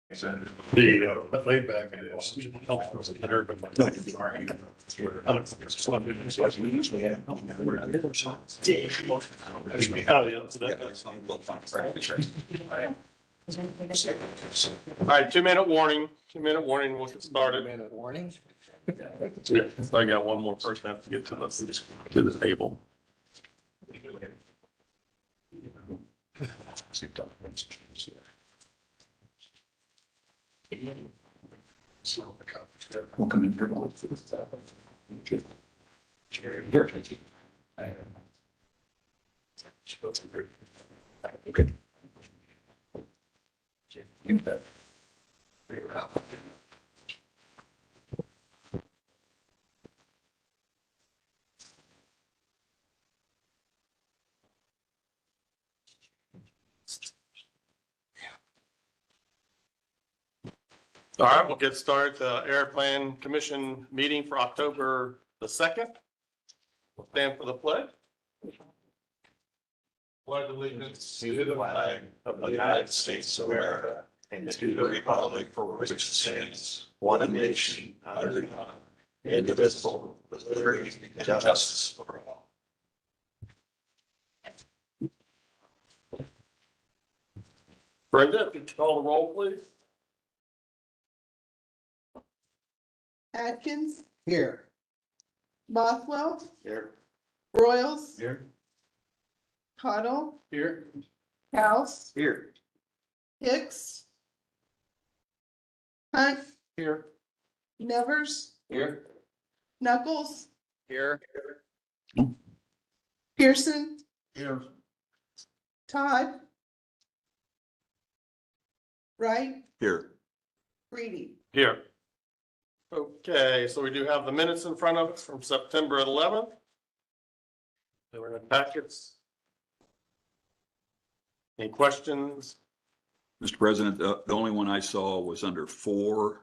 The laid back. All right, 2-minute warning, 2-minute warning, we'll get started. 2-minute warning. Yeah, so I got one more person I have to get to the table. Welcome in. Okay. You bet. All right, we'll get started. The Airplane Commission meeting for October the 2nd. We'll stand for the pledge. Pledge allegiance To the flag of the United States of America and to the republic for which it stands, one nation, under God, indivisible, with liberty and justice for all. Brenda, if you could call the roll, please. Atkins, Here. Bothwell, Here. Royals, Here. Cottle, Here. House, Here. Hicks, Hunt, Here. Nevers, Here. Knuckles, Here. Pearson, Here. Todd, Wright, Here. Reedy. Here. Okay, so we do have the minutes in front of us from September 11th. They were in the packets. Any questions? Mr. President, the only one I saw was under 4.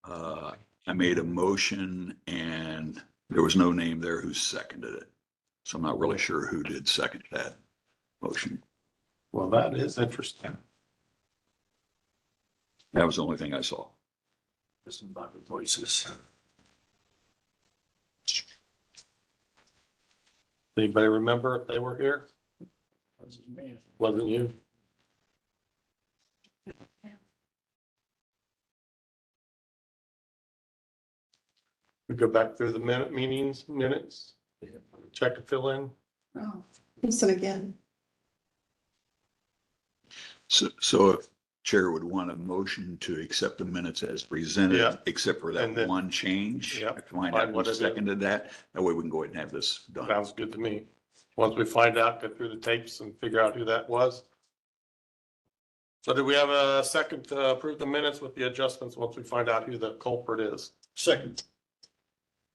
I made a motion and there was no name there who seconded it. So I'm not really sure who did second that motion. Well, that is interesting. That was the only thing I saw. Listen about the voices. Anybody remember if they were here? Wasn't you? We go back through the minutes, check and fill in. Oh, listen again. So if Chair would want a motion to accept the minutes as presented, Yeah. except for And that then- one change. Yeah. I can find Find out what who it is. seconded that. That way we can go ahead and have this done. Sounds good to me. Once we find out, go through the tapes and figure out who that was. So do we have a second to approve the minutes with the adjustments once we find out who the culprit is? Second.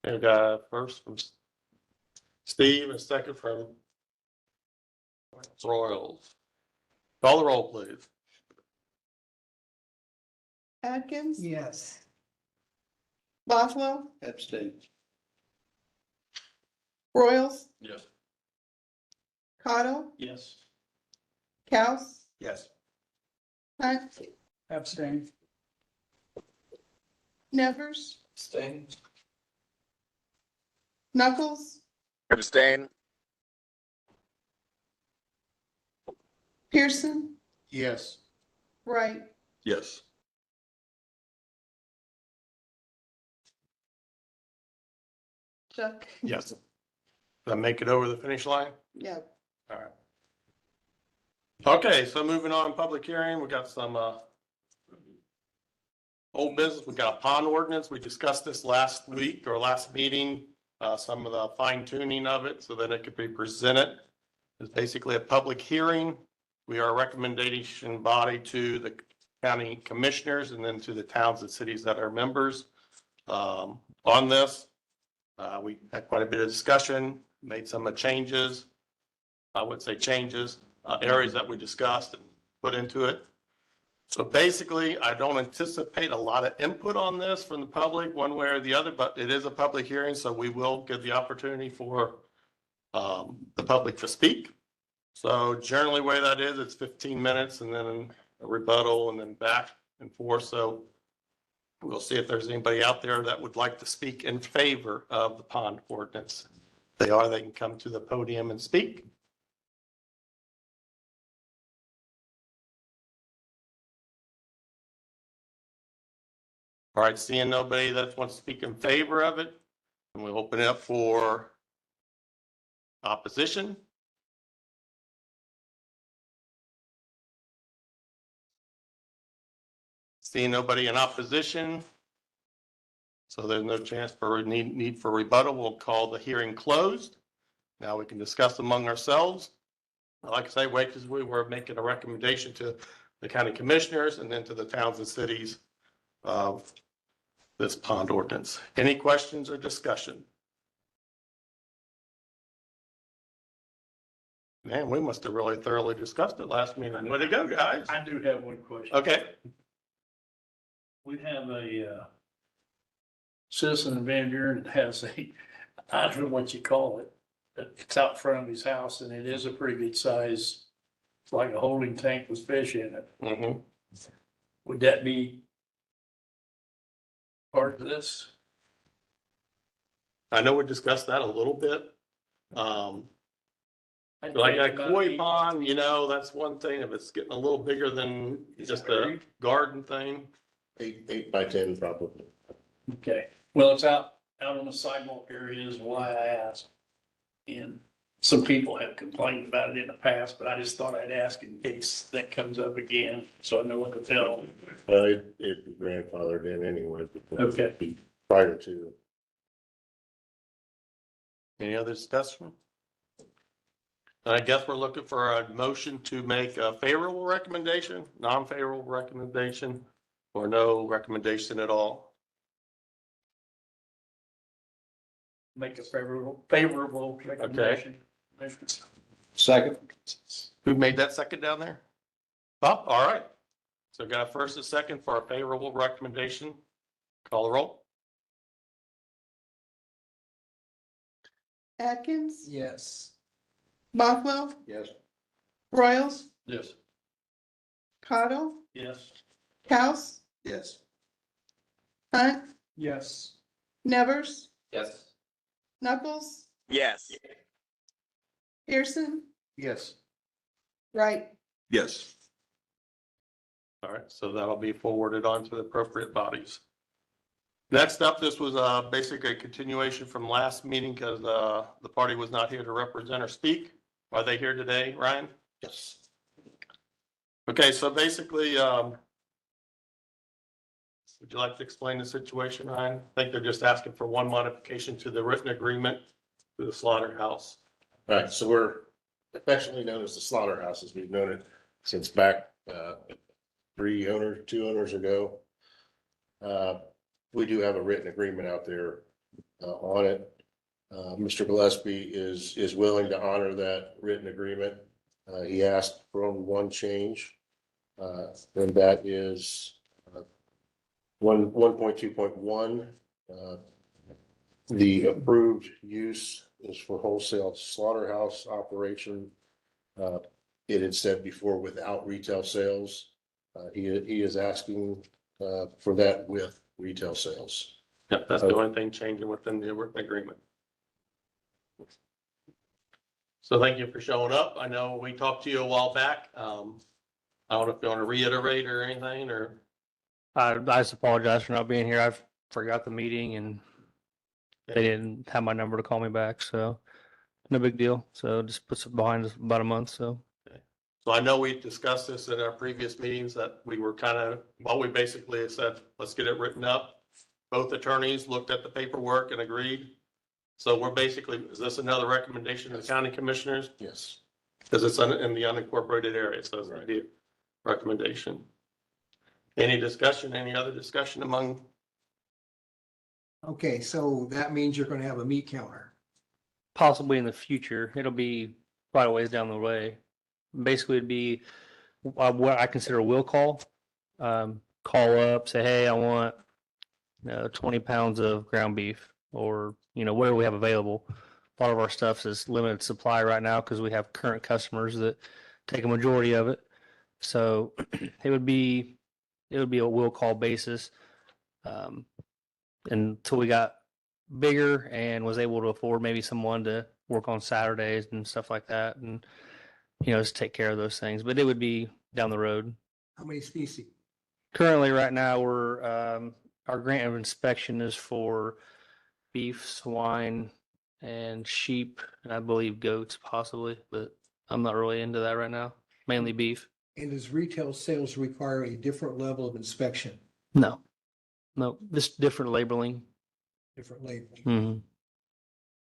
And we got first from Steve and second from Royals. Call the roll, please. Atkins, Yes. Bothwell, Abstain. Royals, Yes. Cottle, Yes. House, Yes. Hunt, Abstain. Nevers, Abstain. Knuckles, Abstain. Pearson, Yes. Wright. Yes. Chuck. Yes. Did I make it over the finish line? Yeah. All right. Okay, so moving on, public hearing, we got some old business. We got a pond ordinance. We discussed this last week or last meeting, some of the fine tuning of it so that it could be presented. It's basically a public hearing. We are a recommendation body to the county commissioners and then to the towns and cities that are members on this. We had quite a bit of discussion, made some changes. I would say changes, areas that we discussed and put into it. So basically, I don't anticipate a lot of input on this from the public one way or the other, but it is a public hearing, so we will give the opportunity for the public to speak. So generally the way that is, it's 15 minutes and then a rebuttal and then back enforced. So we'll see if there's anybody out there that would like to speak in favor of the pond ordinance. If they are, they can come to the podium and speak. All right, seeing nobody that wants to speak in favor of it, and we'll open it up for opposition. Seeing nobody in opposition, so there's no chance for need for rebuttal, we'll call the hearing closed. Now we can discuss among ourselves. Like I say, wait, because we were making a recommendation to the county commissioners and then to the towns and cities of this pond ordinance. Any questions or discussion? Man, we must have really thoroughly discussed it last meeting. Way to go, guys. I do have one question. Okay, We have a citizen of Van Buren that has a, I don't know what you call it. It's out front of his house and it is a pretty good size. It's like a holding tank with fish in it. mm-hmm. Would that be part of this? I know we discussed that a little bit. I'd Like think a about koi it. pond, you know, that's one thing. If it's getting a little bigger than just a garden thing. 8 by 10 probably. Okay, well, it's out on the sidewalk area is why I asked. And some people have complained about it in the past, but I just thought I'd ask in case that comes up again, so I know what to tell. It'd be grandfathered in anyway. because Okay. it'd be Prior to. Any other discussion? I guess we're looking for a motion to make a favorable recommendation, non-favorable recommendation, or no recommendation at all. Make a favorable recommendation. Second. Who made that second down there? Bob, all right. So got a first and second for a favorable recommendation. Call the roll. Atkins, Yes. Bothwell, Yes. Royals, Yes. Cottle, Yes. House, Yes. Hunt, Yes. Nevers, Yes. Knuckles, Yes. Pearson, Yes. Wright. Yes. All right, so that'll be forwarded on to the appropriate bodies. Next up, this was basically a continuation from last meeting because the party was not here to represent or speak. Are they here today, Ryan? Yes. Okay, so basically, would you like to explain the situation, Ryan? I think they're just asking for one modification to the written agreement to the slaughterhouse. All right, so we're affectionately known as the slaughterhouses. We've known it since back 2 owners ago. We do have a written agreement out there on it. Mr. Gillespie is willing to honor that written agreement. He asked for only one change, and that is 1.2.1. The approved use is for wholesale slaughterhouse operation. It had said before without retail sales. He is asking for that with retail sales. Yep, that's the only thing changing within the written agreement. So thank you for showing up. I know we talked to you a while back. I don't know if you want to reiterate or anything, or, I just apologize for not being here. I forgot the meeting and they didn't have my number to call me back, so no big deal. So just puts it behind us about a month, so. so I know we discussed this at our previous meetings that we were kind of, well, we basically said, let's get it written up. Both attorneys looked at the paperwork and agreed. So we're basically, is this another recommendation to the county commissioners? Yes. Because it's in the unincorporated area, so it's Right. the recommendation. Any discussion, any other discussion among, Okay, so that means you're gonna have a meat counter. Possibly in the future, it'll be quite a ways down the way. Basically, it'd be what I consider a will call. Call up, say, hey, I want 20 pounds of ground beef or, whatever we have available. A lot of our stuff is limited supply right now because we have current customers that take a majority of it. So it would be it would be a will call basis. Until we got bigger and was able to afford maybe someone to work on Saturdays and stuff like that, and just take care of those things. But it would be down the road. How many species? Currently, right now, we're our grant of inspection is for beef, swine, and sheep, and I believe goats possibly, but I'm not really into that right now. Mainly beef. And does retail sales require a different level of inspection, No, no, just different labeling. different labeling? Hmm.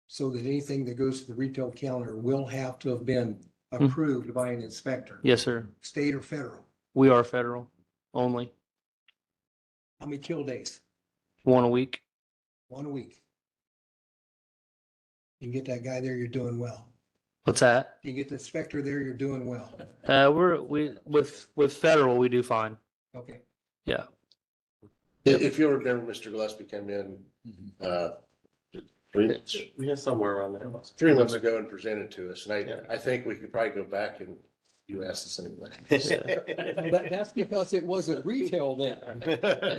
So that anything that goes to the retail counter will have to have been approved by an inspector? Yes, sir. State or federal? We are federal only. How many kill days? 1 a week. 1 a week. You get that guy there, you're doing well. What's that? You get the inspector there, you're doing well. With federal, we do fine. Okay. Yeah. If you remember, Mr. Gillespie came in, three, We have somewhere around there. 3 months ago and presented to us. And Yeah. I think we could probably go back and you asked the same thing. That's because it wasn't retail then.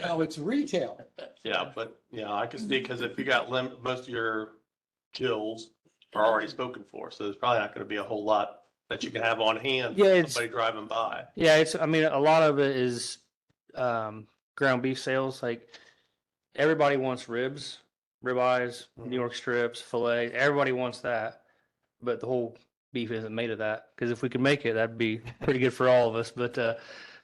Now it's retail. Yeah, but yeah, I can see, because if you got most of your kills are already spoken for, so there's probably not gonna be a whole lot that you can have on hand. Yeah, for it's- Somebody driving by. Yeah, I mean, a lot of it is ground beef sales. Like everybody wants ribs, ribeyes, New York strips, filet. Everybody wants that, but the whole beef isn't made of that. Because if we could make it, that'd be pretty good for all of us. But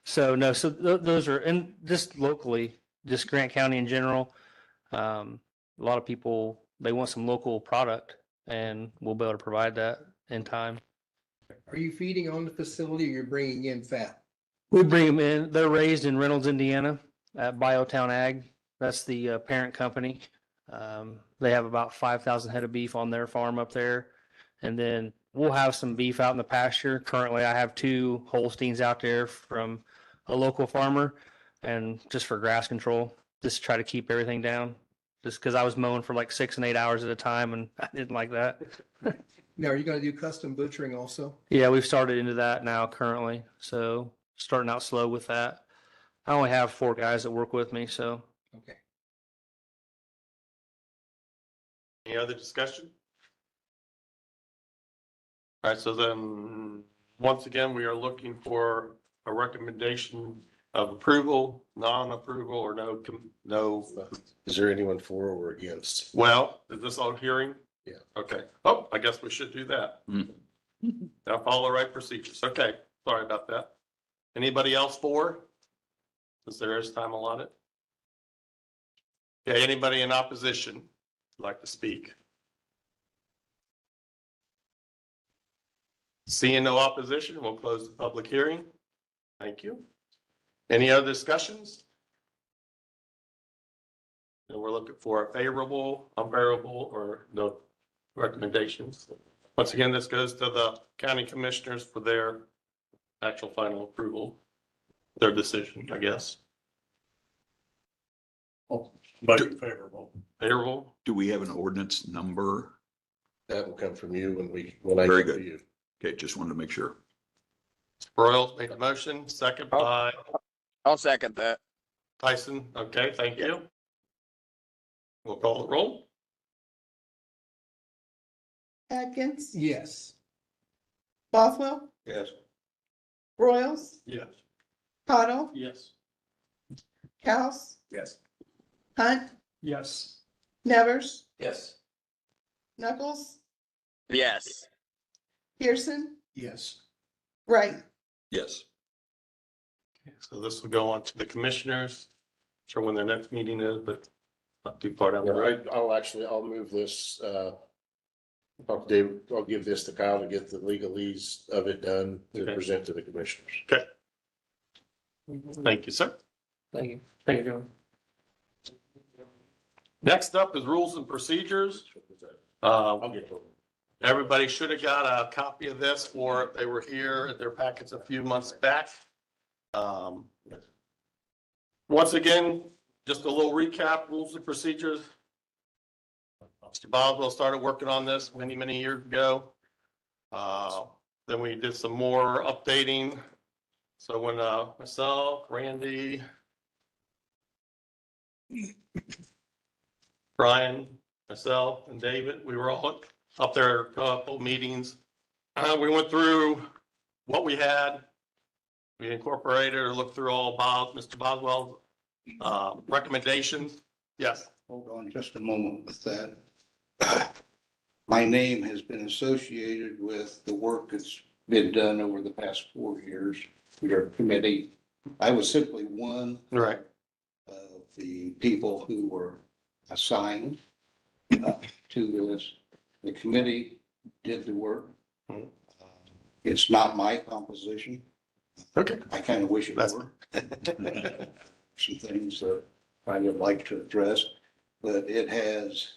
so no, so those are, and just locally, just Grant County in general. A lot of people, they want some local product, and we'll be able to provide that in time. Are you feeding on the facility or you're bringing in fat? We bring them in. They're raised in Reynolds, Indiana, at Biotown Ag. That's the parent company. They have about 5,000 head of beef on their farm up there, and then we'll have some beef out in the pasture. Currently, I have 2 Holsteins out there from a local farmer, and just for grass control, just to try to keep everything down. Just because I was mowing for like 6 and 8 hours at a time, and I didn't like that. Now, are you gonna do custom butchering also? Yeah, we've started into that now currently. So starting out slow with that. I only have 4 guys that work with me, so. Okay. Any other discussion? All right, so then, once again, we are looking for a recommendation of approval, non-approval, or no. Is there anyone for or against? Well, is this all hearing? Yeah. Okay. Oh, I guess we should do that. Mm. Now follow the right procedures. Okay, sorry about that. Anybody else for? Since there is time allotted. Okay, anybody in opposition like to speak? Seeing no opposition, we'll close the public hearing. Thank you. Any other discussions? And we're looking for a favorable, unfavorable, or no recommendations. Once again, this goes to the county commissioners for their actual final approval, their decision, I guess. Budget favorable. Favorable? Do we have an ordinance number? That will come from you when I Very get to good. you. Okay, just wanted to make sure. Broyles made the motion, second by I'll second that. Tyson. Okay, thank you. We'll call the roll. Atkins, Yes. Bothwell, Yes. Royals, Yes. Cottle, Yes. House, Yes. Hunt, Yes. Nevers, Yes. Knuckles, Yes. Pearson, Yes. Wright. Yes. So this will go on to the commissioners. Sure when their next meeting is, but not too far down the road. I'll move this, talk to David, I'll give this to Kyle to get the legalese of it done to Okay. present to the commissioners. Thank you, sir. Thank you. Thank you, John. Next up is rules and procedures. I'll get to it. Everybody should have got a copy of this, or if they were here at their packets a few months back. Once again, just a little recap, rules and procedures. Mr. Boswell started working on this many, many years ago. Then we did some more updating. So when myself, Randy, Brian, myself, and David, we were all up there a couple meetings. We went through what we had. We incorporated or looked through all Mr. Boswell's recommendations. Yes, Hold on just a moment with that. My name has been associated with the work that's been done over the past 4 years. Your committee, I was simply one right. of the people who were assigned to this. The committee did the work. Mhm. It's not my composition. Okay. I kind of wish it That's- were. Some things that I would like to address, but it has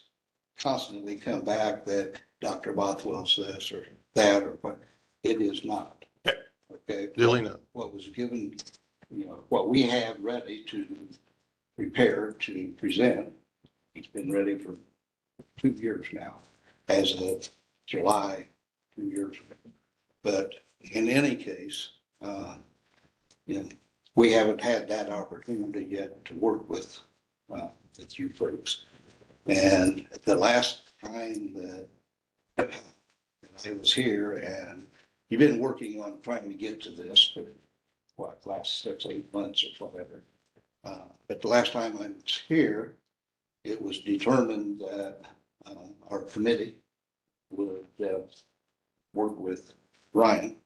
constantly come back that Dr. Bothwell says or that or what, it is not. Okay. Okay. Duly noted. What was given, what we had ready to prepare to present, it's been ready for 2 years now, as of July, 2 years ago. But in any case, we haven't had that opportunity yet to work with you folks. And the last time that I was here, and you've been working on trying to get to this for what, last 6-8 months or whatever. But the last time I was here, it was determined that our committee would work with Ryan.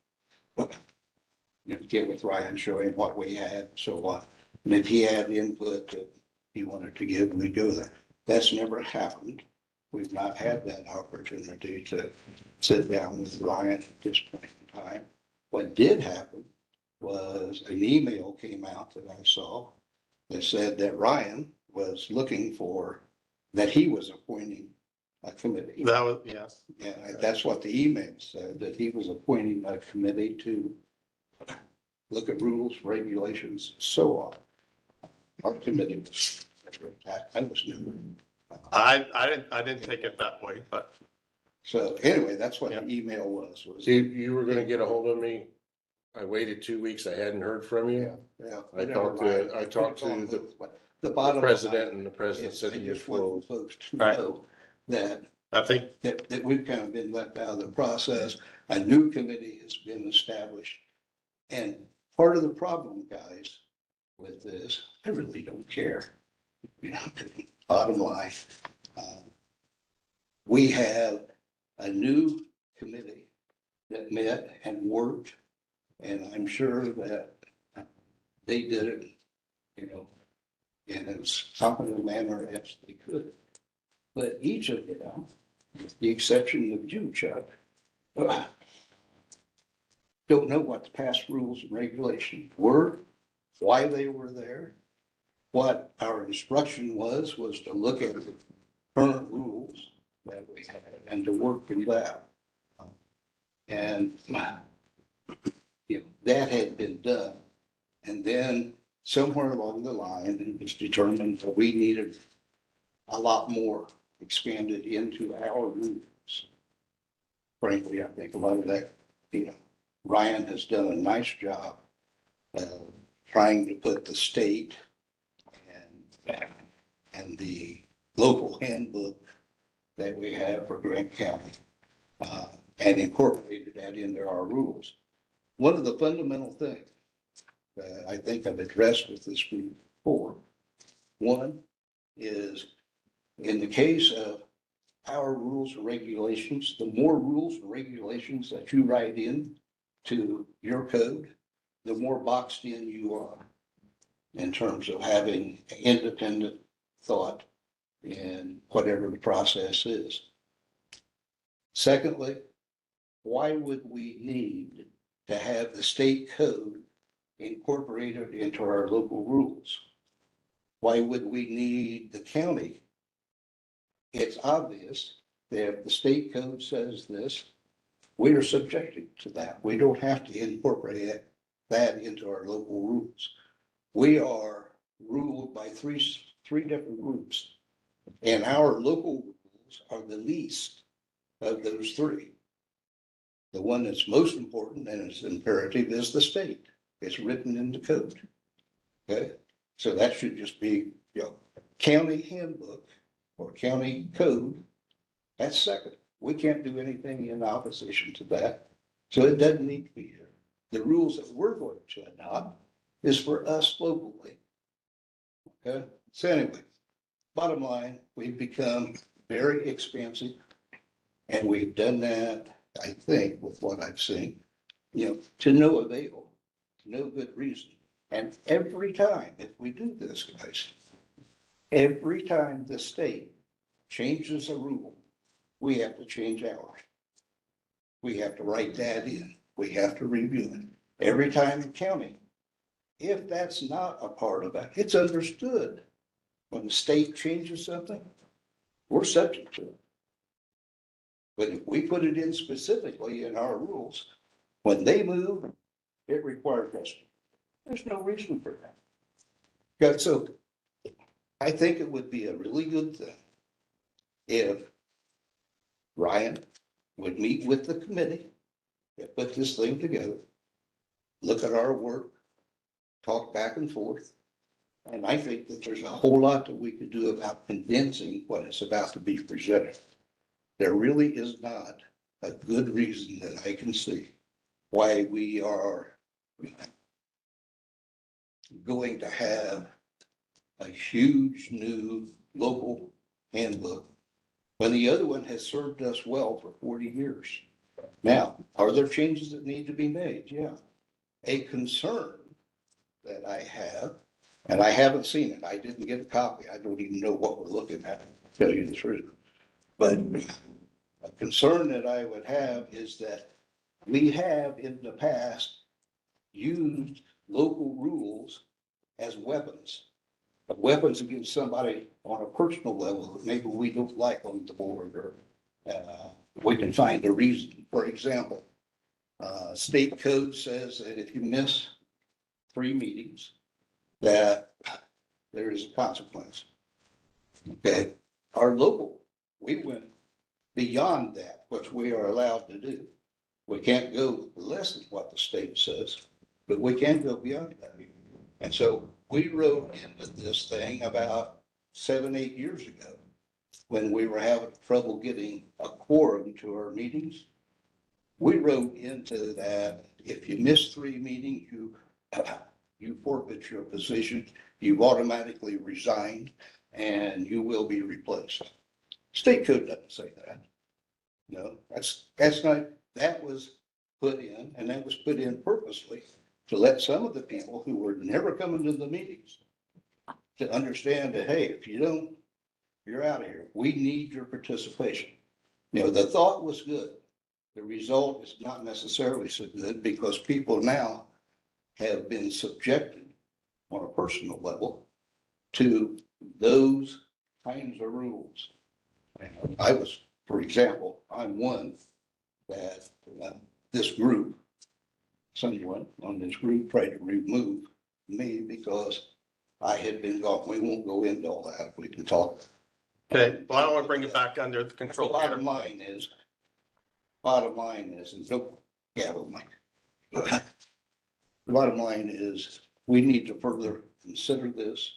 Get with Ryan, show him what we had, and so on. And if he had input that he wanted to give, we'd go there. That's never happened. We've not had that opportunity to sit down with Ryan at this point in time. What did happen was an email came out that I saw that said that Ryan was looking for, that he was appointing a committee. That was, yes. Yeah, that's what the email said, that he was appointing a committee to look at rules, regulations, so on. Our committee was, I was new. I didn't take it that way, but So anyway, that's what the email was. You were gonna get a hold of me. I waited 2 weeks. I hadn't heard from you. Yeah. I talked to the The bottom president, line and the president is, said I he was just want full. folks to Right. know that I think, that we've kind of been left out of the process. A new committee has been established. And part of the problem, guys, with this, I really don't care. Bottom line, we have a new committee that met and worked, and I'm sure that they did it, in as competent a manner as they could. But each of them, with the exception of you, Chuck, don't know what the past rules and regulations were, why they were there. What our instruction was to look at the current rules that we had and to work in that. And, that had been done. And then somewhere along the line, it was determined that we needed a lot more expanded into our rules. Frankly, I think a lot of that, Ryan has done a nice job of trying to put the state and the local handbook that we have for Grant County and incorporated that into our rules. One of the fundamental things that I think I've addressed with this group before, one is in the case of our rules and regulations, the more rules and regulations that you write in to your code, the more boxed in you are in terms of having independent thought in whatever the process is. Secondly, why would we need to have the state code incorporated into our local rules? Why would we need the county? It's obvious that if the state code says this, we are subjected to that. We don't have to incorporate that into our local rules. We are ruled by three different groups, and our local rules are the least of those three. The one that's most important and is imperative is the state. It's written in the code. Okay, so that should just be, county handbook or county code, that's second. We can't do anything in opposition to that. So it doesn't need to be here. The rules that we're going to adopt is for us locally. Okay, so anyway, bottom line, we've become very expansive. And we've done that, I think, with what I've seen, to no avail, no good reason. And every time, if we do this, guys, every time the state changes a rule, we have to change ours. We have to write that in. We have to review it. Every time the county, if that's not a part of that, it's understood. When the state changes something, we're subject to it. But if we put it in specifically in our rules, when they move, it requires us. There's no reason for that. Okay, so I think it would be a really good thing if Ryan would meet with the committee that put this thing together, look at our work, talk back and forth. And I think that there's a whole lot that we could do about condensing what is about to be presented. There really is not a good reason that I can see why we are going to have a huge new local handbook when the other one has served us well for 40 years. Now, are there changes that need to be made? Yeah. A concern that I have, and I haven't seen it. I didn't get a copy. I don't even know what we're looking at, to tell you the truth. But a concern that I would have is that we have in the past used local rules as weapons. Weapons against somebody on a personal level that maybe we don't like on the board, or we can find a reason. For example, state code says that if you miss 3 meetings, that there is a consequence. Okay, our local, we went beyond that, which we are allowed to do. We can't go less than what the state says, but we can go beyond that. And so we wrote into this thing about 7, 8 years ago when we were having trouble getting a quorum to our meetings. We wrote into that, if you miss 3 meetings, you forfeit your position, you automatically resign, and you will be replaced. State code doesn't say that. No, that's not, that was put in, and that was put in purposely to let some of the people who were never coming to the meetings to understand that, hey, if you don't, you're out of here. We need your participation. The thought was good. The result is not necessarily so good because people now have been subjected on a personal level to those kinds of rules. I was, for example, I'm one that this group, someone on this group tried to remove me because I had been gone. We won't go into all that. We can talk. Okay, well, I don't want to bring it back under the control. Bottom line is, and don't gavel me. The bottom line is, we need to further consider this.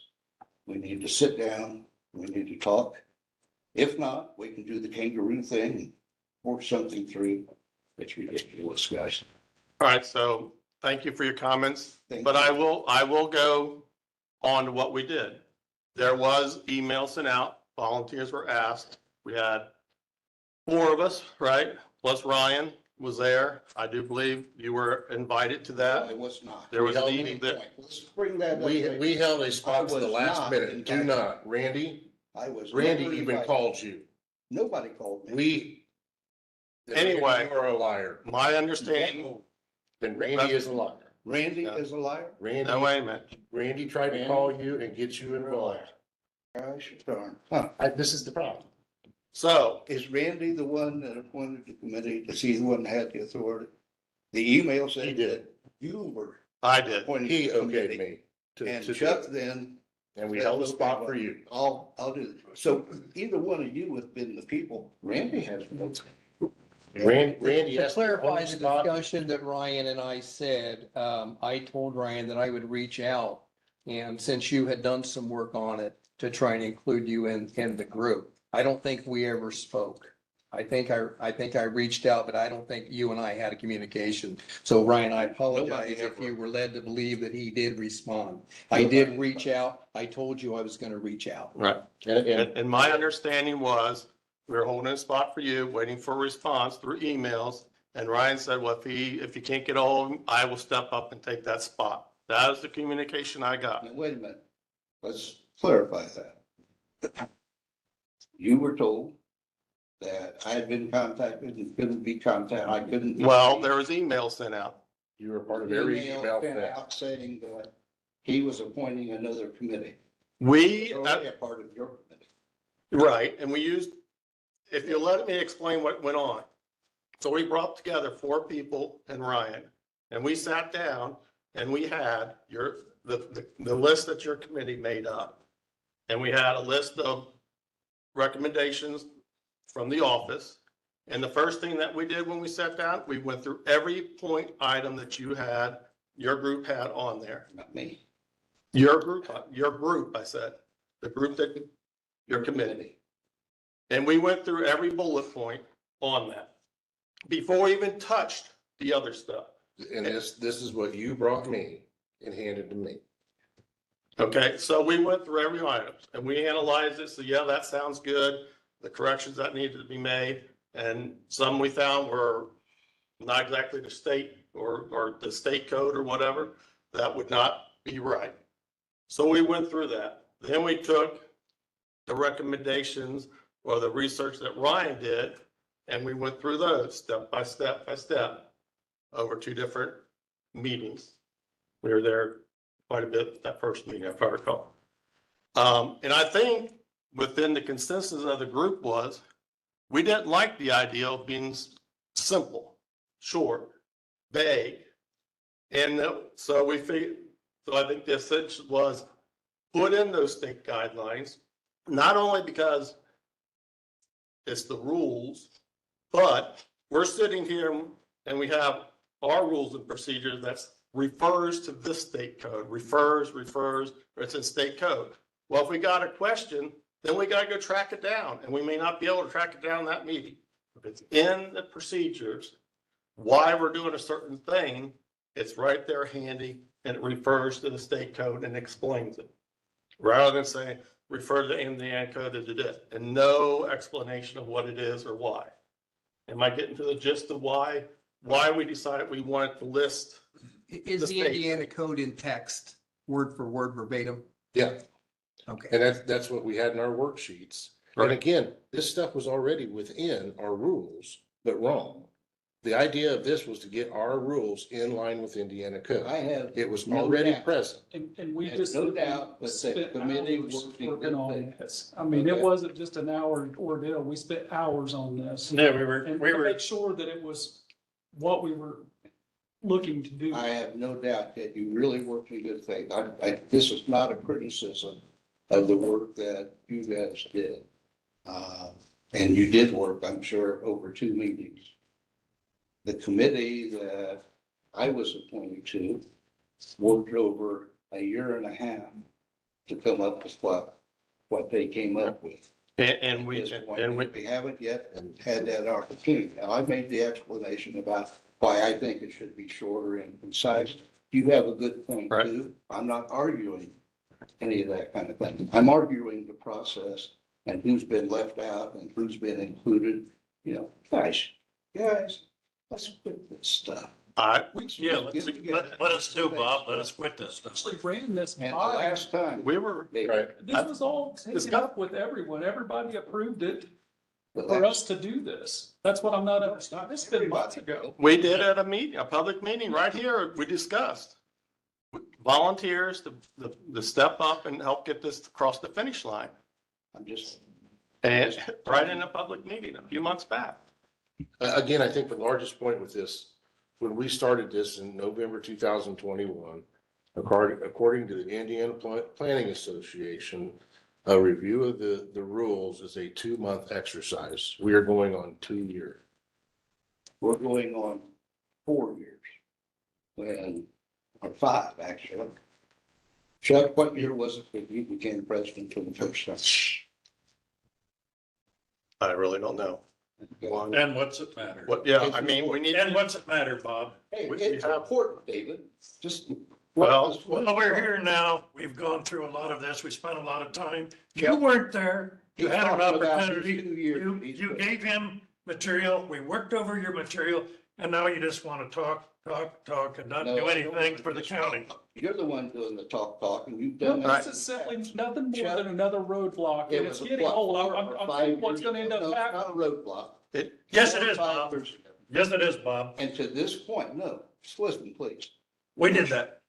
We need to sit down. We need to talk. If not, we can do the kangaroo thing and work something through. It's ridiculous, guys. All right, so thank you for your comments, Thank but you. I will go on to what we did. There was email sent out, volunteers were asked. We had 4 of us, right? Plus Ryan was there. I do believe you were invited to I that. was not. There was a held meeting that, Let's bring that up. We held a spot to the I was last not minute. Do invited. not, Randy. Randy Randy even called you. Nobody called me. We. Anyway. You are a liar. my understanding, Then Randy is a liar. Randy is a liar? no, wait a minute. Randy tried to call you and get you involved. Gosh darn. Huh. This is the problem. So, Is Randy the one that appointed the committee? Is he the one that had the authority? The email said. He did. You were I did. appointed. He the okayed committee. me to And do Chuck it. then. And we held a spot for you. I'll do it. So either one of you have been the people. Randy has no. Randy To has. clarify the discussion that Ryan and I said, I told Ryan that I would reach out And since you had done some work on it to try and include you in the group, I don't think we ever spoke. I think I reached out, but I don't think you and I had a communication. So Ryan, I apologize if you were led to believe that he did respond. I did reach out. I told you I was going to reach out. Right. And my understanding was we were holding a spot for you, waiting for a response through emails. And Ryan said, well, if you can't get a hold of him, I will step up and take that spot. That is the communication I got. Now, wait a minute, let's clarify that. You were told that I had been contacted and couldn't be contacted, I couldn't. Well, there was emails sent out. You were part of every email Sent that. out saying that he was appointing another committee. We, Already a part of your committee. right, and we used, if you let me explain what went on. So we brought together 4 people and Ryan, and we sat down and we had the list that your committee made up. And we had a list of recommendations from the office. And the first thing that we did when we sat down, we went through every point item that your group had on there. Not me. Your group, I said, the group that, your committee. And we went through every bullet point on that before we even touched the other stuff. And this is what you brought me and handed to me. Okay, so we went through every item and we analyzed it. So yeah, that sounds good. The corrections that needed to be made. And some we found were not exactly the state or the state code or whatever. That would not be right. So we went through that. Then we took the recommendations or the research that Ryan did, and we went through those step by step by step over 2 different meetings. We were there quite a bit that first meeting, if I recall. And I think within the consensus of the group was, we didn't like the idea of being simple, short, vague. And so we figured, so I think the essence was put in those state guidelines, not only because it's the rules, but we're sitting here and we have our rules and procedures that refers to this state code, refers, or it's in state code. Well, if we got a question, then we got to go track it down, and we may not be able to track it down that meeting. If it's in the procedures, why we're doing a certain thing, it's right there handy, and it refers to the state code and explains it. Rather than saying, refer to the Indiana code as it is, and no explanation of what it is or why. Am I getting to the gist of why we decided we wanted to list? Is The the state. Indiana code in text, word for word verbatim? Yeah. Okay. And that's what we had in our worksheets. And again, this stuff was already within our rules, but wrong. The idea of this was to get our rules in line with Indiana code. I have. It was no already doubt. present. And we There's just. no doubt that the spent committee hours working working with on it. this. I mean, it Okay. wasn't just an hour ordeal. We spent hours on this. Yeah, And to make sure that it was what we were looking to do. I have no doubt that you really worked a good thing. This is not a criticism of the work that you guys did. And you did work, I'm sure, over 2 meetings. The committee that I was appointed to worked over a year and a half to come up with what they came up with. And we haven't yet had that opportunity. Now, I made the explanation about why I think it should be shorter and concise. You have a good point Right. too. I'm not arguing any of that kind of thing. I'm arguing the process and who's been left out and who's been included. You know, guys, let's quit this stuff. Let us do, Bob. Let us quit this stuff. Actually ran this And the by. last time. we were, Right. This was all taken up with everyone. Everybody approved it the for last- us to do this. That's what I'm not understanding. This has been months ago. we did at a meeting, a public meeting right here, we discussed volunteers to step up and help get this across the finish line. I'm just, And right in a public meeting a few months back. Again, I think the largest point with this, when we started this in November 2021, according to the Indiana Planning Association, a review of the rules is a 2-month exercise. We are going on 2 years. we're going on 4 years. Or 5, actually. Chuck, what year was it that you became president for the first time? I really don't know. One, And what's it matter? what, yeah, I mean, we need, And what's it matter, Bob? Hey, We it's have- important, David, just. Well, Well, we're here now. We've gone through a lot of this. We spent a lot of time. You Yep. weren't there. You He's had an talking about opportunity. these 2 years You, he's you put. gave him material. We worked over your material and now you just want to talk and not No, do I don't anything want for the to county. talk. You're the one doing the talk, and you've No, done Right. this that. is simply nothing more than another roadblock, It and it's was getting what, old. 4 I'm or telling 5 you what's years gonna end ago? up No, happening. Not a roadblock. it, Yes, 4 it or is, 5 Bob. years ago. Yes, it is, Bob. And to this point, no, just listen, please. We did that.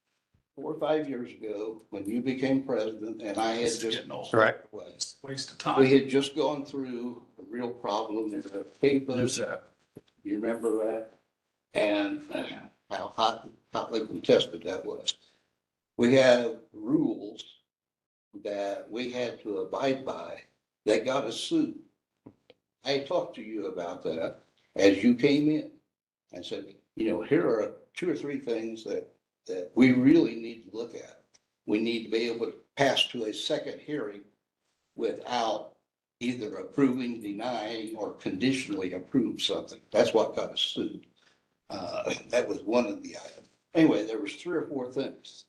4 or 5 years ago, when you became president, and I had This is just. getting old. Right. Waste of We time. had just gone through a real problem in the papers. You remember that? And how hotly contested that was. We have rules that we had to abide by that got us sued. I talked to you about that as you came in and said, here are 2 or 3 things that we really need to look at. We need to be able to pass to a second hearing without either approving, denying, or conditionally approve something. That's what got us sued. That was one of the items. Anyway, there was 3 or 4 things.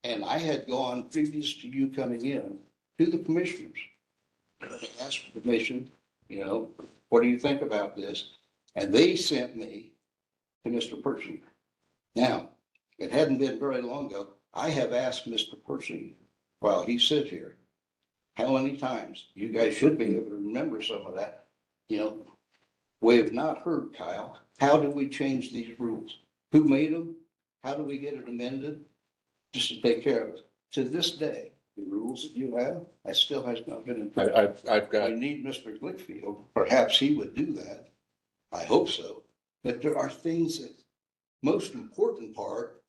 And I had gone previous to you coming in to the commissioners. Asked the commission, what do you think about this? And they sent me to Mr. Pershing. Now, it hadn't been very long ago. I have asked Mr. Pershing while he sits here, how many times, you guys should be able to remember some of that. We have not heard, Kyle, how do we change these rules? Who made them? How do we get it amended? Just to take care of it. To this day, the rules that you have, that still has not been improved. I've got, I need Mr. Glickfield, perhaps he would do that. I hope so. But there are things that, most important part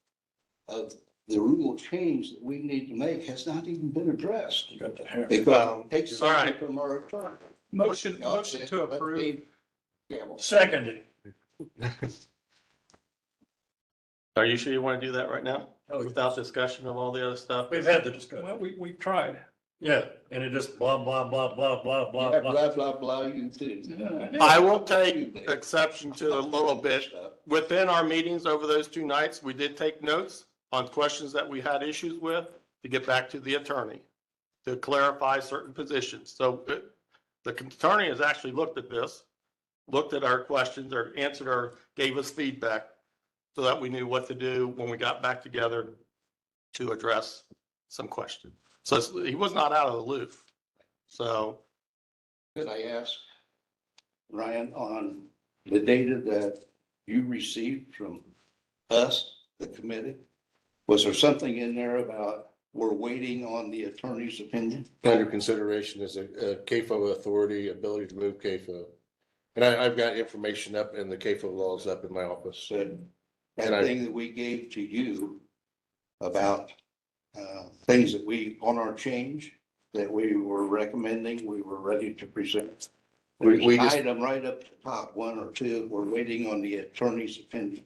of the rule change that we need to make has not even been addressed. Because it takes All right. something from our attorney. Motion to approve. Seconded. are you sure you want to do that right now? Without discussion of all the other stuff? We've had the discussion. Well, we tried. Yeah, and it just blah, blah, blah, blah, blah, blah, Yeah, blah. blah, blah, blah, you too. I will take exception to a little bit. Within our meetings over those 2 nights, we did take notes on questions that we had issues with to get back to the attorney to clarify certain positions. So the attorney has actually looked at this, looked at our questions or answered or gave us feedback so that we knew what to do when we got back together to address some questions. So he was not out of the loop. So Could I ask, Ryan, on the data that you received from us, the committee? Was there something in there about we're waiting on the attorney's opinion? under consideration is a CAFO authority, ability to move CAFO. And I've got information up in the CAFO laws up in my office. Said And that I- thing that we gave to you about things that on our change, that we were recommending, we were ready to present. There's We an just- item right up the top, 1 or 2, we're waiting on the attorney's opinion.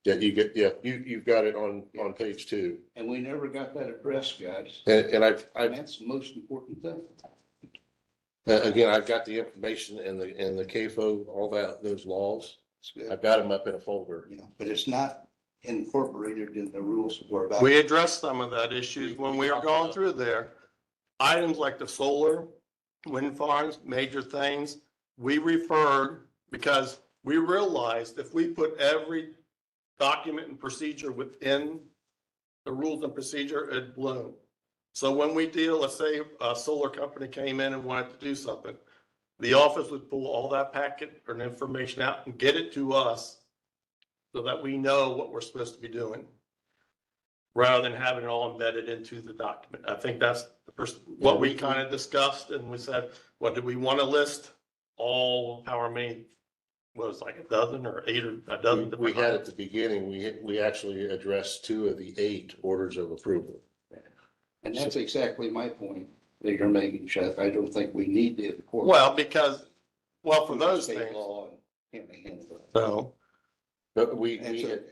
Yeah, you've got it on page 2. And we never got that addressed, guys. And And I've, that's the most important thing. again, I've got the information in the CAFO, all those laws. It's good. I've got them up in a folder. But it's not incorporated in the rules that we're about. we addressed some of that issues when we were going through there. Items like the solar, wind farms, major things, we referred because we realized if we put every document and procedure within the rules and procedure, it'd bloom. So when we deal, let's say a solar company came in and wanted to do something, the office would pull all that packet or information out and get it to us so that we know what we're supposed to be doing, rather than having it all embedded into the document. I think that's the first, what we kind of discussed, and we said, what, do we want to list all, however many, what was it, like a dozen or 8 or a dozen? We had at the beginning, we actually addressed 2 of the 8 orders of approval. And that's exactly my point that you're making, Chuck. I don't think we need to. incorporate Well, because, well, for those state things, law and can't be handled. so, But we That's had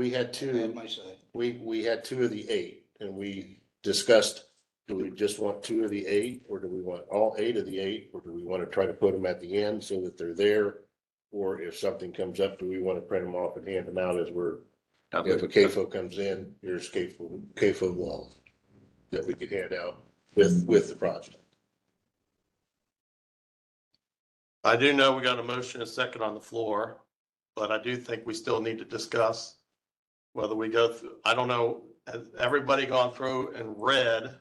I have 2, my say. we had 2 of the 8. and we discussed, do we just want 2 of the 8, or do we want all 8 of the 8, or do we want to try to put them at the end so that they're there? Or if something comes up, do we want to print them off and hand them out as we're, if a CAFO comes in, here's CAFO law that we could hand out with the project. I do know we got a motion and a second on the floor, but I do think we still need to discuss whether we go through, I don't know, has everybody gone through and read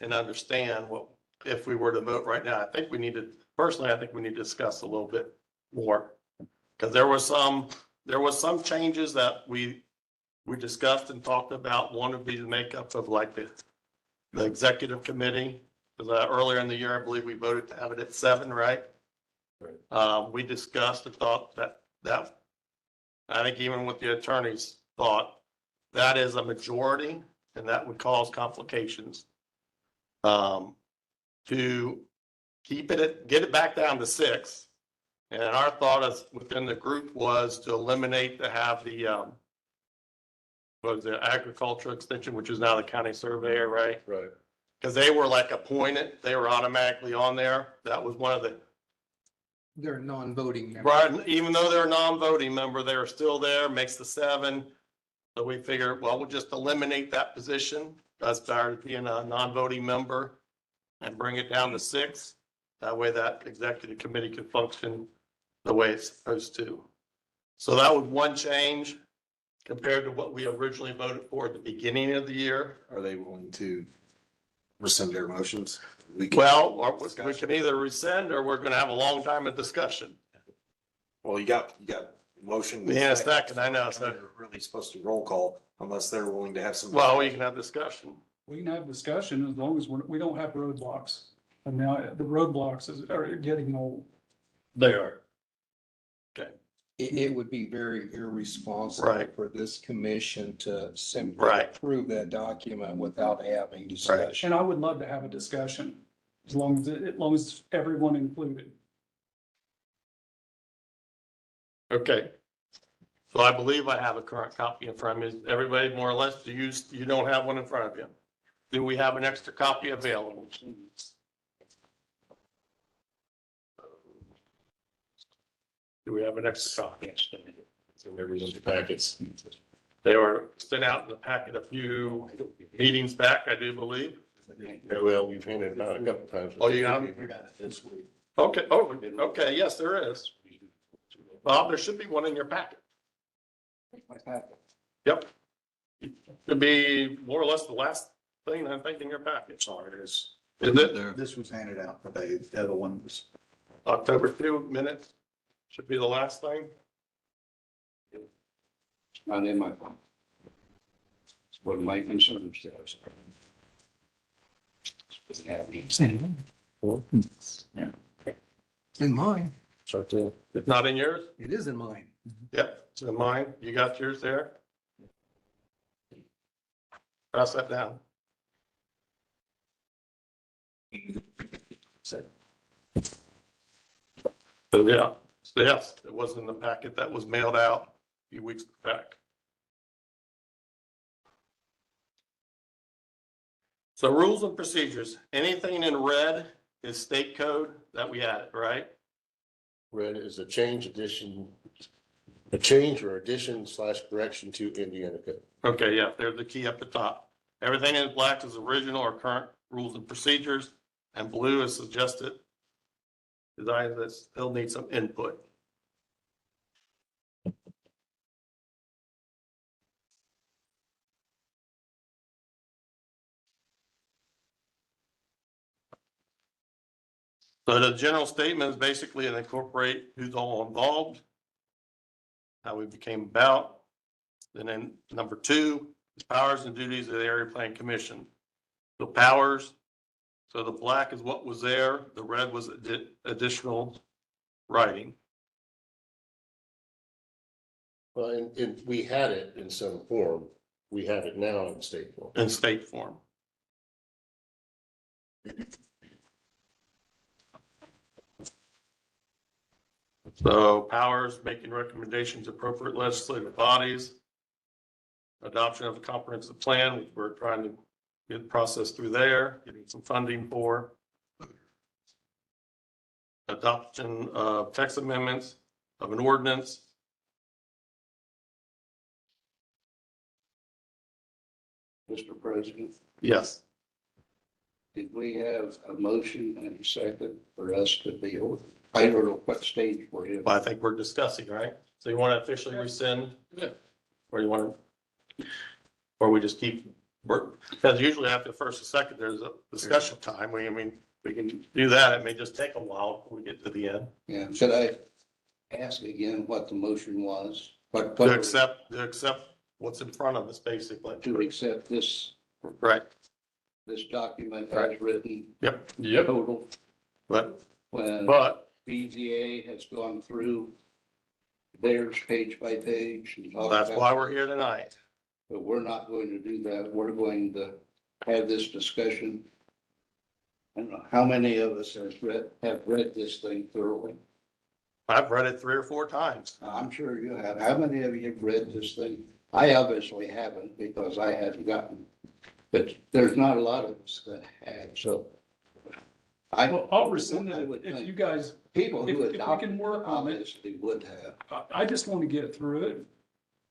and understand what, if we were to vote right now? I think we need to, personally, I think we need to discuss a little bit more. Because there was some changes that we discussed and talked about. One would be the makeup of like the executive committee. Because earlier in the year, I believe we voted to have it at 7, right? We discussed and thought that I think even with the attorneys thought that is a majority and that would cause complications. To keep it, get it back down to 6. And our thought is within the group was to eliminate to have the, what was it, agricultural extension, which is now the county surveyor, right? Right. Because they were like appointed, they were automatically on there. That was one of the, They're non-voting members. right, even though they're a non-voting member, they were still there, makes the 7. So we figured, well, we'll just eliminate that position as far as being a non-voting member and bring it down to 6. That way that executive committee can function the way it's supposed to. So that was one change compared to what we originally voted for at the beginning of the year. Are they willing to rescind their motions? We Well, we can either rescind or we're gonna have a long time of discussion. Well, you got motion. Yeah, a second, I know, so, They're really supposed to roll call unless they're willing to have some. well, we can have discussion. We can have discussion as long as we don't have roadblocks. And now the roadblocks are getting old. They are. It would be very irresponsible Right. for this commission to simply Right. approve that document without having discussion. And I would love to have a discussion as long as everyone included. Okay. So I believe I have a current copy in front of me. Everybody more or less, you don't have one in front of you? Do we have an extra copy available? Do we have an extra copy? So everyone's packets. They were sent out in the packet a few meetings back, I do believe. Yeah, well, we've handed it out a couple times. Oh, you got it? We got it this week. Okay, oh, okay, yes, there is. Bob, there should be one in your packet. Yep. Could be more or less the last thing I think in your packet. Sorry, it is. Is it There. This was handed out today. The other one was. October 2 minutes? Should be the last thing. Not in my phone. It's what my concern says. In mine, It's not in yours? it is in mine. Yep, it's in mine. You got yours there? Pass that down. So yeah, yes, it was in the packet that was mailed out a few weeks back. So rules and procedures, anything in red is state code that we added, right? Red is a change or addition / correction to Indiana code. Okay, yeah, there's the key up the top. Everything in black is original or current rules and procedures, and blue is suggested design that still need some input. So the general statement is basically to incorporate who's all involved, how we became about. And then number 2 is powers and duties of the Area Plan Commission. The powers, so the black is what was there, the red was additional writing. Well, and we had it in some form. We have it now in state form. In state form. So powers, making recommendations to appropriate legislative bodies. Adoption of a comprehensive plan, which we're trying to get the process through there, getting some funding for adoption of text amendments of an ordinance. Mr. President, Yes, did we have a motion and a second for us to be over? I don't know what stage we're in. but I think we're discussing, right? So you want to officially rescind? Yeah. Or you want to, or we just keep, because usually after the first and second, there's a discussion time. I mean, we can do that. It may just take a while before we get to the end. Yeah, should I ask again what the motion was? What, To accept what's in front of us, basically. to accept this, Right, this document as Right. written Yep. total but, when but, BZA has gone through theirs page by page. And talked that's about- why we're here tonight. But we're not going to do that. We're going to have this discussion. I don't know, how many of us have read this thing thoroughly? I've read it 3 or 4 times. I'm sure you have. How many of you have read this thing? I obviously haven't because I hadn't gotten, but there's not a lot of us that have, so. Well, I'll rescind I it would if think you guys, people if who we can adopted work on it. obviously would have. I just want to get through it,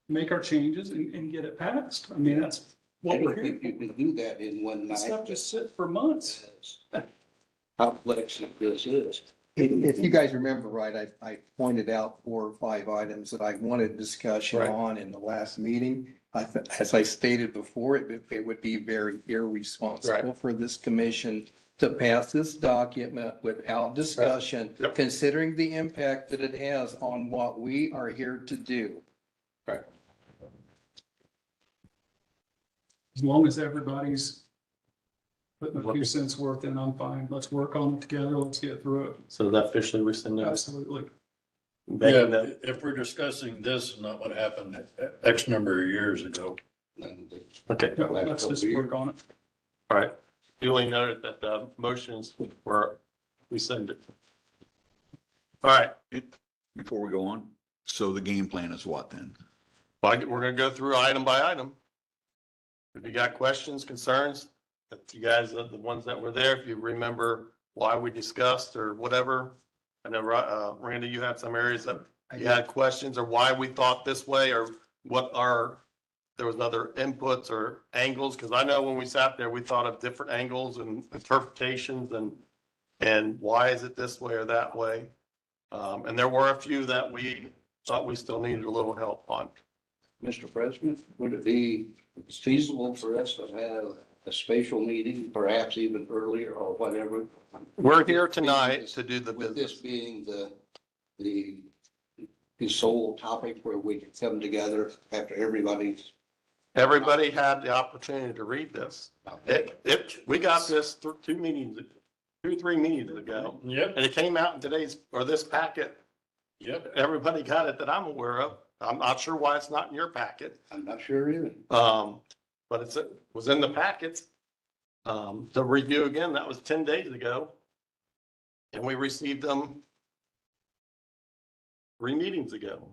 make our changes and get it passed. I mean, that's I what we're don't here think you for. can do that in one This night. stuff just sit for months. How complex this is. If you guys remember right, I pointed out 4 or 5 items that I wanted discussion Right. on in the last meeting. As I stated before, it would be very irresponsible for this commission to pass this document without discussion, Yep. considering the impact that it has on what we are here to do. As long as everybody's putting a few cents worth in, I'm fine. Let's work on it together. Let's get through it. So that officially rescinded. Absolutely. Begging them. Yeah, if we're discussing this and not what happened X number of years ago. Okay, Yeah, let's just work on it. all right. Duly noted that the motions were rescinded. All right, Before we go on, so the game plan is what then? we're gonna go through item by item. If you got questions, concerns, if you guys are the ones that were there, if you remember why we discussed or whatever. I know, Randy, you had some areas that you had questions or why we thought this way or what there was other inputs or angles, because I know when we sat there, we thought of different angles and interpretations and why is it this way or that way? And there were a few that we thought we still needed a little help on. Mr. President, would it be feasible for us to have a special meeting, perhaps even earlier or whatever? We're here tonight to do the With this business. being the sole topic where we can come together after everybody's. Everybody had the opportunity to read this. We got this 2 or 3 meetings ago, Yep. and it came out in this packet. Yep. Everybody got it that I'm aware of. I'm not sure why it's not in your packet. I'm not sure either. But it was in the packets. The review again, that was 10 days ago. And we received them 3 meetings ago.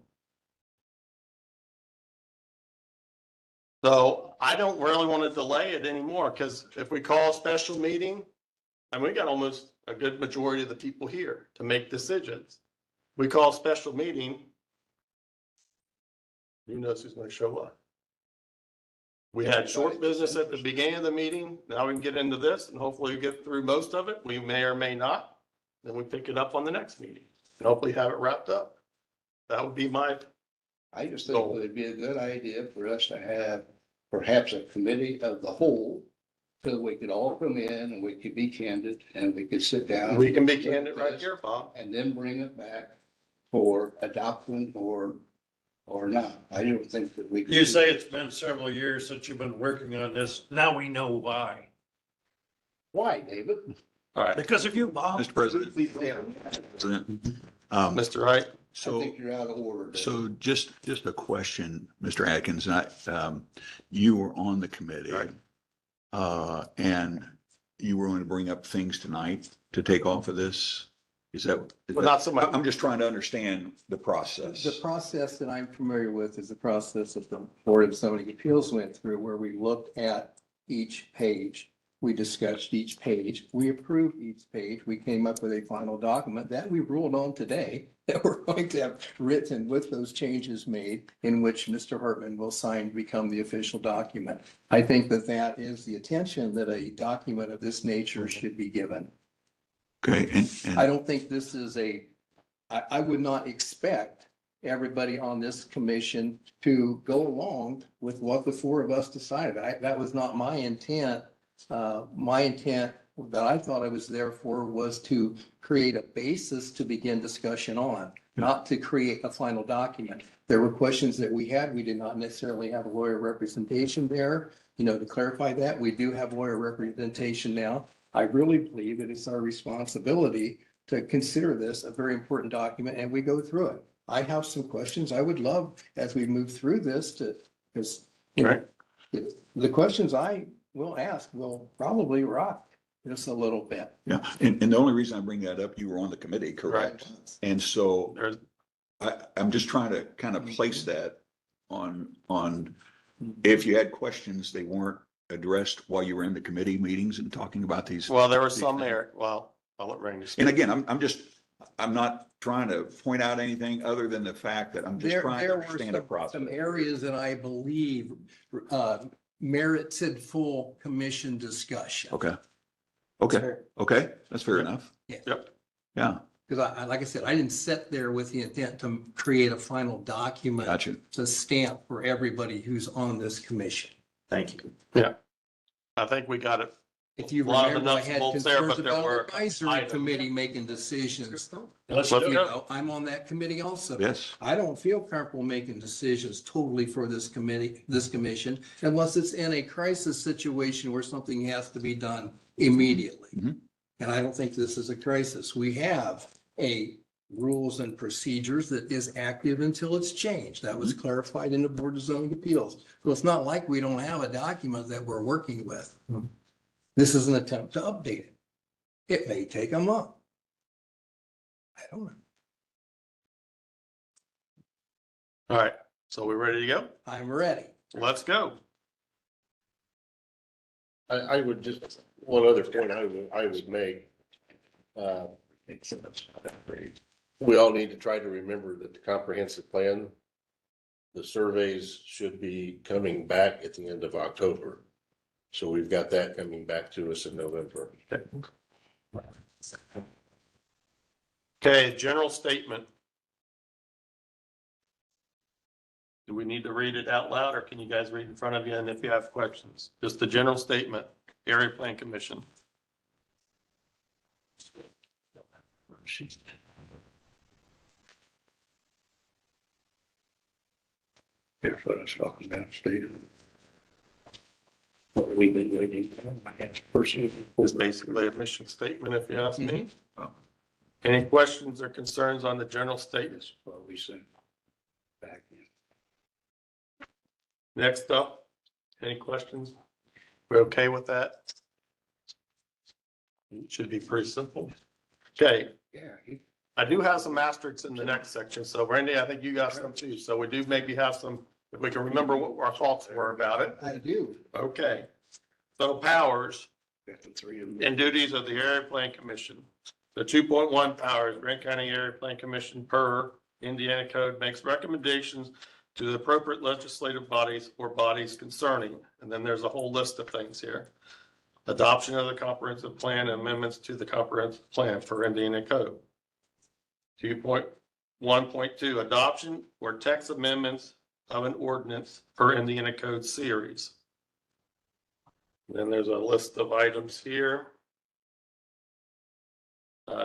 So I don't really want to delay it anymore because if we call a special meeting, and we got almost a good majority of the people here to make decisions. We call a special meeting. Who knows who's going to show up? We had short business at the beginning of the meeting. Now we can get into this and hopefully get through most of it. We may or may not. Then we pick it up on the next meeting and hopefully have it wrapped up. That would be I just think it would be a good idea for us to have perhaps a committee of the whole. So we could all come in and we could be candid and we could sit down. we can be candid right here, Bob. And then bring it back for adoption or not. I don't think that we. You say it's been several years since you've been working on this. Now we know why. Why, David? All right, Because of you, Bob. Mr. President, Mr. Wright. I so, think you're out of order. David. so just a question, Mr. Atkins, and you were on the committee. Right. And you were going to bring up things tonight to take off of this? Well, not so much. I'm just trying to understand the process. The process that I'm familiar with is the process that the Board of Zoning Appeals went through, where we looked at each page. We discussed each page. We approved each page. We came up with a final document that we ruled on today that we're going to have written with those changes made, in which Mr. Hartman will sign to become the official document. I think that that is the attention that a document of this nature should be given. Okay, I don't think this is I would not expect everybody on this commission to go along with what the four of us decided. That was not my intent. My intent that I thought I was there for was to create a basis to begin discussion on, not to create a final document. There were questions that we had. We did not necessarily have a lawyer representation there. To clarify that, we do have lawyer representation now. I really believe that it's our responsibility to consider this a very important document, and we go through it. I have some questions I would love as we move through this because the questions I will ask will probably rock just a little bit. yeah. And the only reason I bring that up, you were on the committee, correct? And so I'm just trying to kind of place that on, if you had questions, they weren't addressed while you were in the committee meetings and talking about these. Well, there was some there. Well, I'll let Randy speak. And again, I'm not trying to point out anything other than the fact that I'm just trying to There were understand the process. some areas that I believe merited full commission discussion. Okay. That's fair enough. Yeah. Yep. Yeah, Because like I said, I didn't sit there with the intent to create a final document gotcha. to stamp for everybody who's on this commission. Thank you. Yeah. I think we got it. If you A lot of the remember, I nuts and had bolts there, concerns but there about were advisory items. committee making decisions. Let's do it. I'm on that committee also. Yes. I don't feel comfortable making decisions totally for this commission, unless it's in a crisis situation where something has to be done immediately. Mhm. And I don't think this is a crisis. We have a rules and procedures that is active until it's changed. That was clarified in the Board of Zoning Appeals. So it's not like we don't have a document that we're working with. This is an attempt to update it. It may take a month. I don't know. All right. So we ready to go? I'm ready. Let's go. I would just, one other point I would make. We all need to try to remember that the comprehensive plan, the surveys should be coming back at the end of October. So we've got that coming back to us in November. Okay, general statement. Do we need to read it out loud, or can you guys read in front of you? And if you have questions, just the general statement, Area Plan Commission. Here's what I was talking about, Steve. What we've been waiting for. It's basically a mission statement, if you ask me. Oh. Any questions or concerns on the general statement? What we sent back in. Next up, any questions? We're okay with that? It should be pretty simple. Okay, Yeah. I do have some asterisks in the next section, so Randy, I think you got some too, so we do maybe have some, if we can remember what our thoughts were about it. I do. Okay. So powers Got the three of them. and duties of the Area Plan Commission. The 2.1 powers, Grant County Area Plan Commission per Indiana Code makes recommendations to the appropriate legislative bodies or bodies concerning, and then there's a whole list of things here. Adoption of the comprehensive plan and amendments to the comprehensive plan for Indiana Code. 2.1.2, adoption or text amendments of an ordinance per Indiana Code series. Then there's a list of items here.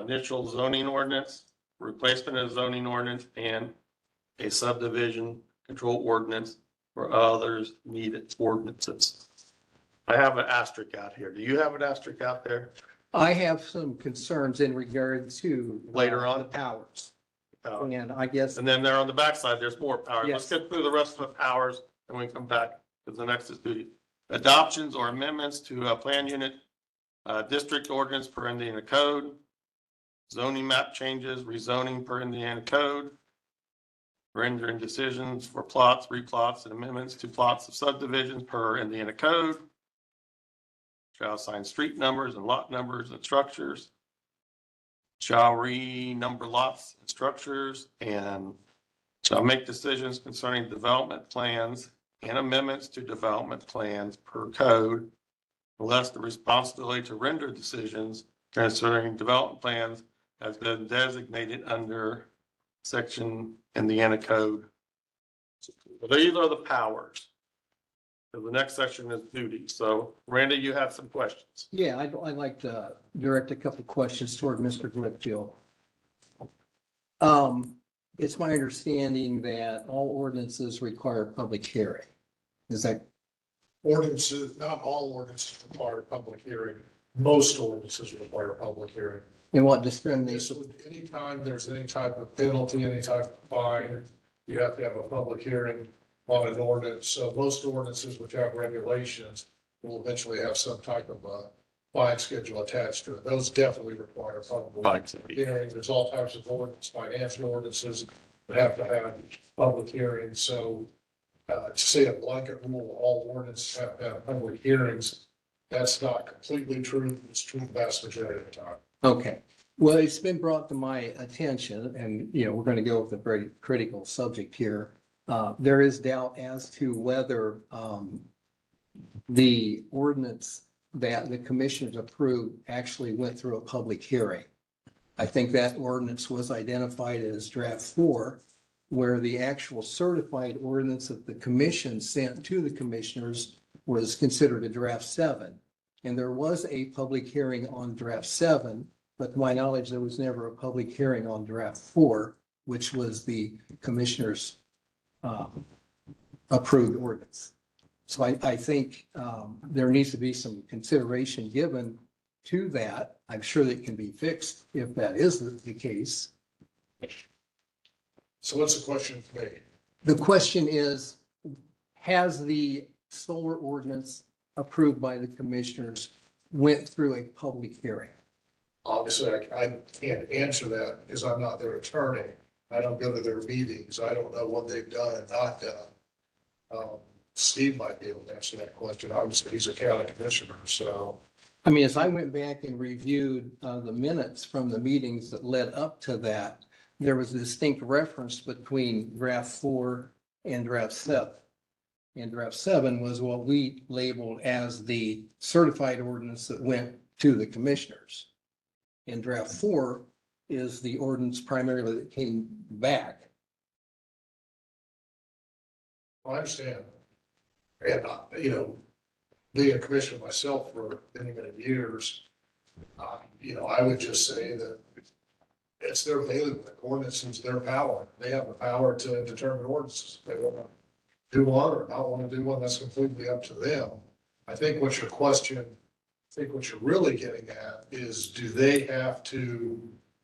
Initial zoning ordinance, replacement of zoning ordinance, and a subdivision control ordinance or others needed ordinances. I have an asterisk out here. Do you have an asterisk out there? I have some concerns in regard to. Later on? The powers. Oh. And I guess, And then there on the backside, there's more powers. Let's Yes. get through the rest of the powers and we can come back because the next is duty. Adoptions or amendments to a plan unit, district ordinance per Indiana Code, zoning map changes, rezoning per Indiana Code, rendering decisions for plots, replots, and amendments to plots of subdivisions per Indiana Code, shall assign street numbers and lot numbers and structures, shall renumber lots and structures, and shall make decisions concerning development plans and amendments to development plans per code, unless the responsibility to render decisions concerning development plans has been designated under section Indiana Code. So these are the powers. So the next section is duties. So Randy, you have some questions. Yeah, I'd like to direct a couple of questions toward Mr. Whitfield. It's my understanding that all ordinances require a public hearing. Is that, Ordinances, not all ordinances require a public hearing. Most ordinances require a public hearing. and what discrimination? So anytime there's any type of penalty, any type of fine, you have to have a public hearing on an ordinance. So most ordinances which have regulations will eventually have some type of a fine schedule attached to it. Those definitely require a public hearing. There's all types of ordinance, financial ordinances that have to have public hearings. So to say a blanket rule, all ordinances have to have public hearings, that's not completely true. It's true the vast majority of the time. Okay, well, it's been brought to my attention, and, you know, we're going to go with a very critical subject here. There is doubt as to whether the ordinance that the commissioners approved actually went through a public hearing. I think that ordinance was identified as draft 4, where the actual certified ordinance that the commission sent to the commissioners was considered a draft 7. And there was a public hearing on draft 7, but to my knowledge, there was never a public hearing on draft 4, which was the commissioners' approved ordinance. So I think there needs to be some consideration given to that. I'm sure that can be fixed if that is the case. So what's the question for me? The question is, has the solar ordinance approved by the commissioners went through a public hearing? Obviously, I can't answer that because I'm not their attorney. I don't go to their meetings. I don't know what they've done and not done. Steve might be able to answer that question. Obviously, he's a county commissioner, so. I mean, as I went back and reviewed the minutes from the meetings that led up to that, there was a distinct reference between draft 4 and draft 7. And draft 7 was what we labeled as the certified ordinance that went to the commissioners. And draft 4 is the ordinance primarily that came back. I understand. And, you know, being a commissioner myself for many, many years, you know, I would just say that it's their bailiwick. Ordinance is their power. They have the power to determine ordinances. If they want to do one or not want to do one, that's completely up to them. I think what you're really getting at is, do they have to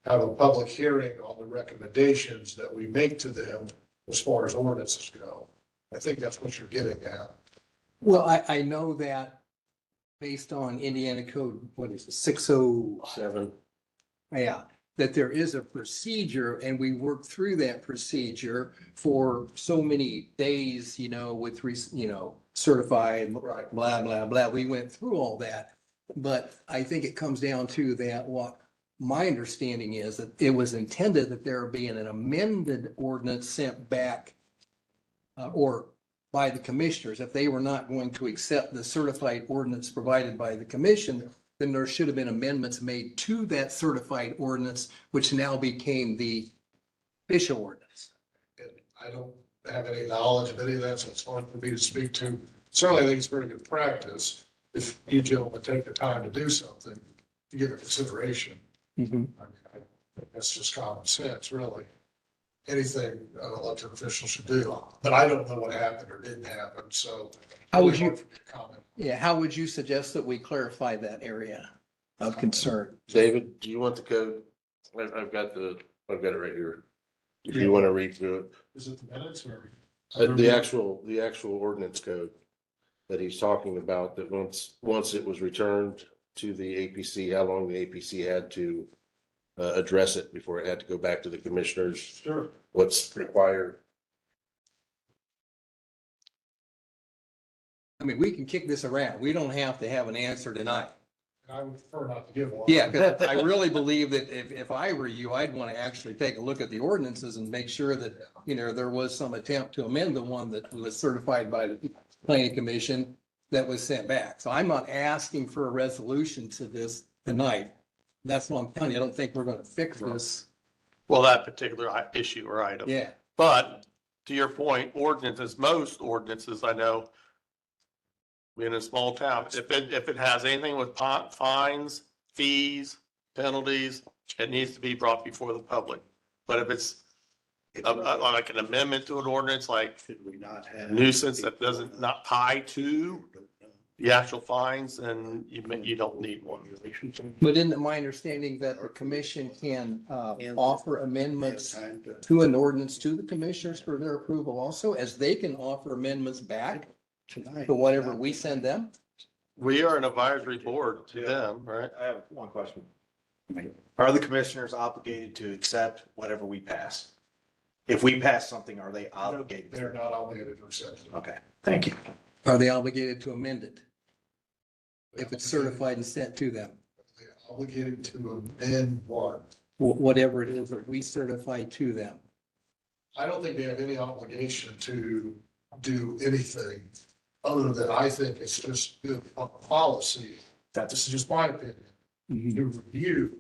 have a public hearing on the recommendations that we make to them as far as ordinances go? I think that's what you're getting at. Well, I know that based on Indiana Code, what is it, 607? Yeah, that there is a procedure and we work through that procedure for so many days, you know, with, certified, blah, blah, blah. We went through all that. But I think it comes down to that what my understanding is that it was intended that there be an amended ordinance sent back or by the commissioners. If they were not going to accept the certified ordinance provided by the commission, then there should have been amendments made to that certified ordinance, which now became the official ordinance. And I don't have any knowledge of any of that, so it's hard for me to speak to. Certainly, I think it's very good practice if you gentlemen take the time to do something, to give it consideration. Mhm. I think that's just common sense, really. Anything an elected official should do, but I don't know what happened or didn't happen, so. How would you- Hard for me to comment. Yeah, how would you suggest that we clarify that area of concern? David, do you want the code? I've got it right here. If you want to read through it. Is it the minutes or? The actual ordinance code that he's talking about, that once it was returned to the APC, how long the APC had to address it before it had to go back to the commissioners, Sure. what's required. I mean, we can kick this around. We don't have to have an answer tonight. I would prefer not to give one. Yeah, 'cause I really believe that if I were you, I'd want to actually take a look at the ordinances and make sure that, you know, there was some attempt to amend the one that was certified by the planning commission that was sent back. So I'm not asking for a resolution to this tonight. That's what I'm telling you. I don't think we're going to fix this. Well, that particular issue or item. Yeah. But to your point, ordinances, most ordinances I know, being a small town, if it has anything with fines, fees, penalties, it needs to be brought before the public. But if it's like an amendment to an ordinance, like Should we not have? nuisance that doesn't not tie to the actual fines, then you don't need one. But isn't it my understanding that the commission can offer amendments to an ordinance to the commissioners for their approval also, as they can offer amendments back to whatever we send them? We are an advisory board to them, right? I have one question. Are the commissioners obligated to accept whatever we pass? If we pass something, are they obligated? They're not obligated to accept it. Okay, thank you. Are they obligated to amend it? If it's certified and sent to them, They're obligated to amend what? whatever it is that we certify to them. I don't think they have any obligation to do anything other than I think it's just good policy. This is just my opinion. To review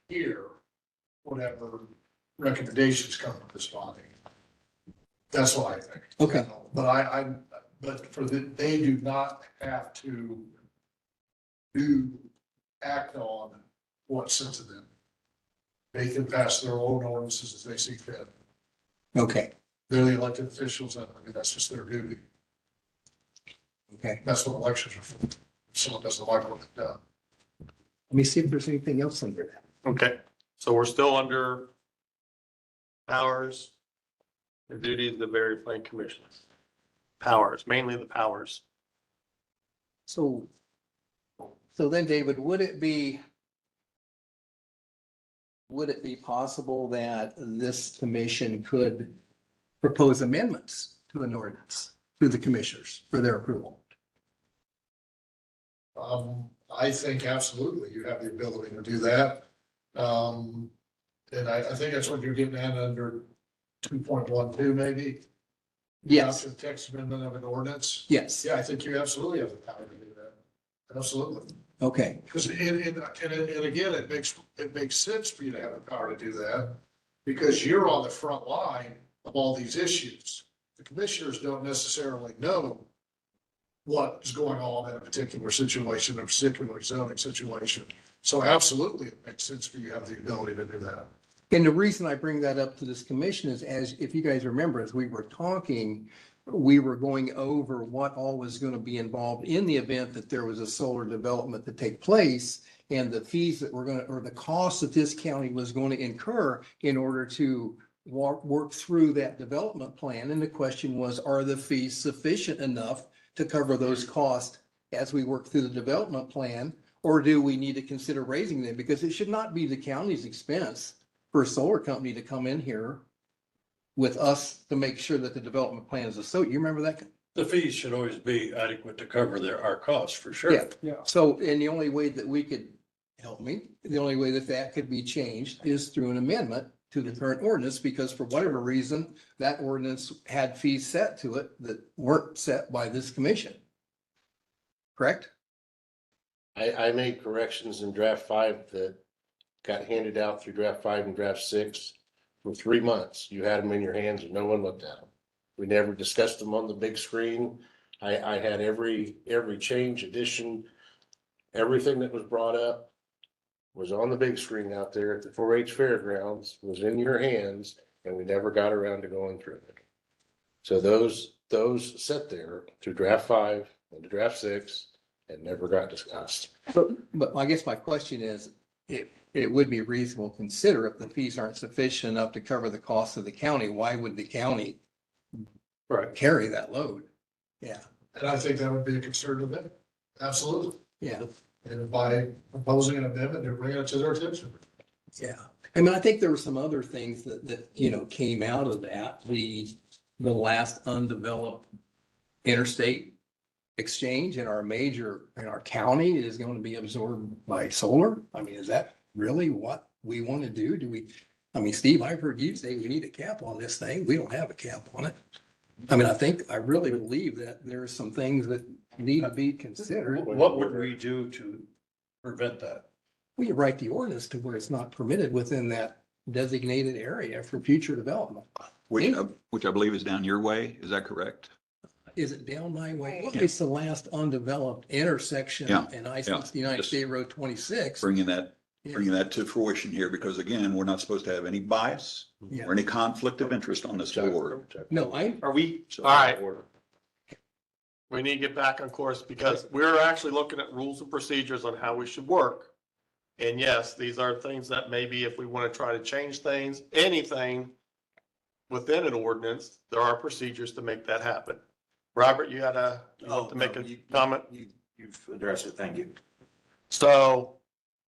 here, whatever recommendations come from this body. That's what I think. Okay. But but they do not have to act on what's sent to them. They can pass their own ordinances as they see fit. Okay, They're the elected officials, and I mean, that's just their duty. okay. That's what elections are for. If someone doesn't like what they've done. Let me see if there's anything else under that. Okay, so we're still under powers and duties of the various planning commissions. Powers, mainly the powers. So then, David, would it be possible that this commission could propose amendments to an ordinance to the commissioners for their approval? I think absolutely you have the ability to do that. And I think that's what you're getting at under 2.12 maybe. Yes, After the text amendment of an ordinance. yes. Yeah, I think you absolutely have the power to do that. Absolutely. Okay, Because and again, it makes sense for you to have the power to do that because you're on the front line of all these issues. The commissioners don't necessarily know what is going on in a particular situation, a particular zoning situation. So absolutely, it makes sense for you to have the ability to do that. and the reason I bring that up to this commission is, as if you guys remember, as we were talking, we were going over what all was going to be involved in the event that there was a solar development to take place, and the fees that were going to, or the costs that this county was going to incur in order to work through that development plan. And the question was, are the fees sufficient enough to cover those costs as we work through the development plan? Or do we need to consider raising them? Because it should not be the county's expense for a solar company to come in here with us to make sure that the development plan is so. You remember that? The fees should always be adequate to cover our costs, for sure. Yeah. Yeah. So, and the only way that we could, help me, the only way that that could be changed is through an amendment to the current ordinance, because for whatever reason, that ordinance had fees set to it that weren't set by this commission. Correct? I made corrections in draft 5 that got handed out through draft 5 and draft 6 for 3 months. You had them in your hands and no one looked at them. We never discussed them on the big screen. I had every change, addition, everything that was brought up was on the big screen out there at the 4-H fairgrounds, was in your hands, and we never got around to going through it. So those sat there through draft 5 and draft 6 and never got discussed. But I guess my question is, it would be reasonable to consider if the fees aren't sufficient enough to cover the cost of the county, why would the county carry that load? Yeah, And I think that would be a concerted amendment. Absolutely. yeah, And by proposing an amendment, you're bringing it to their attention. yeah. I mean, I think there were some other things that, you know, came out of that. The last undeveloped interstate exchange in our county is going to be absorbed by solar? I mean, is that really what we want to do? I mean, Steve, I've heard you say we need a cap on this thing. We don't have a cap on it. I mean, I really believe that there's some things that need to be considered. What would we do to prevent that? We write the ordinance to where it's not permitted within that designated area for future development. Which I believe is down your way. Is that correct? Is it down my way? It's the last undeveloped intersection Yeah, in I-69 just State Road 26. Bringing that to fruition here, because again, we're not supposed to have any bias Yeah. or any conflict of interest on this board. No, Are we, So- all right, we need to get back on course because we're actually looking at rules and procedures on how we should work. And yes, these are things that maybe if we want to try to change things, anything within an ordinance, there are procedures to make that happen. Robert, you want to make a comment? You've addressed it. Thank you. So,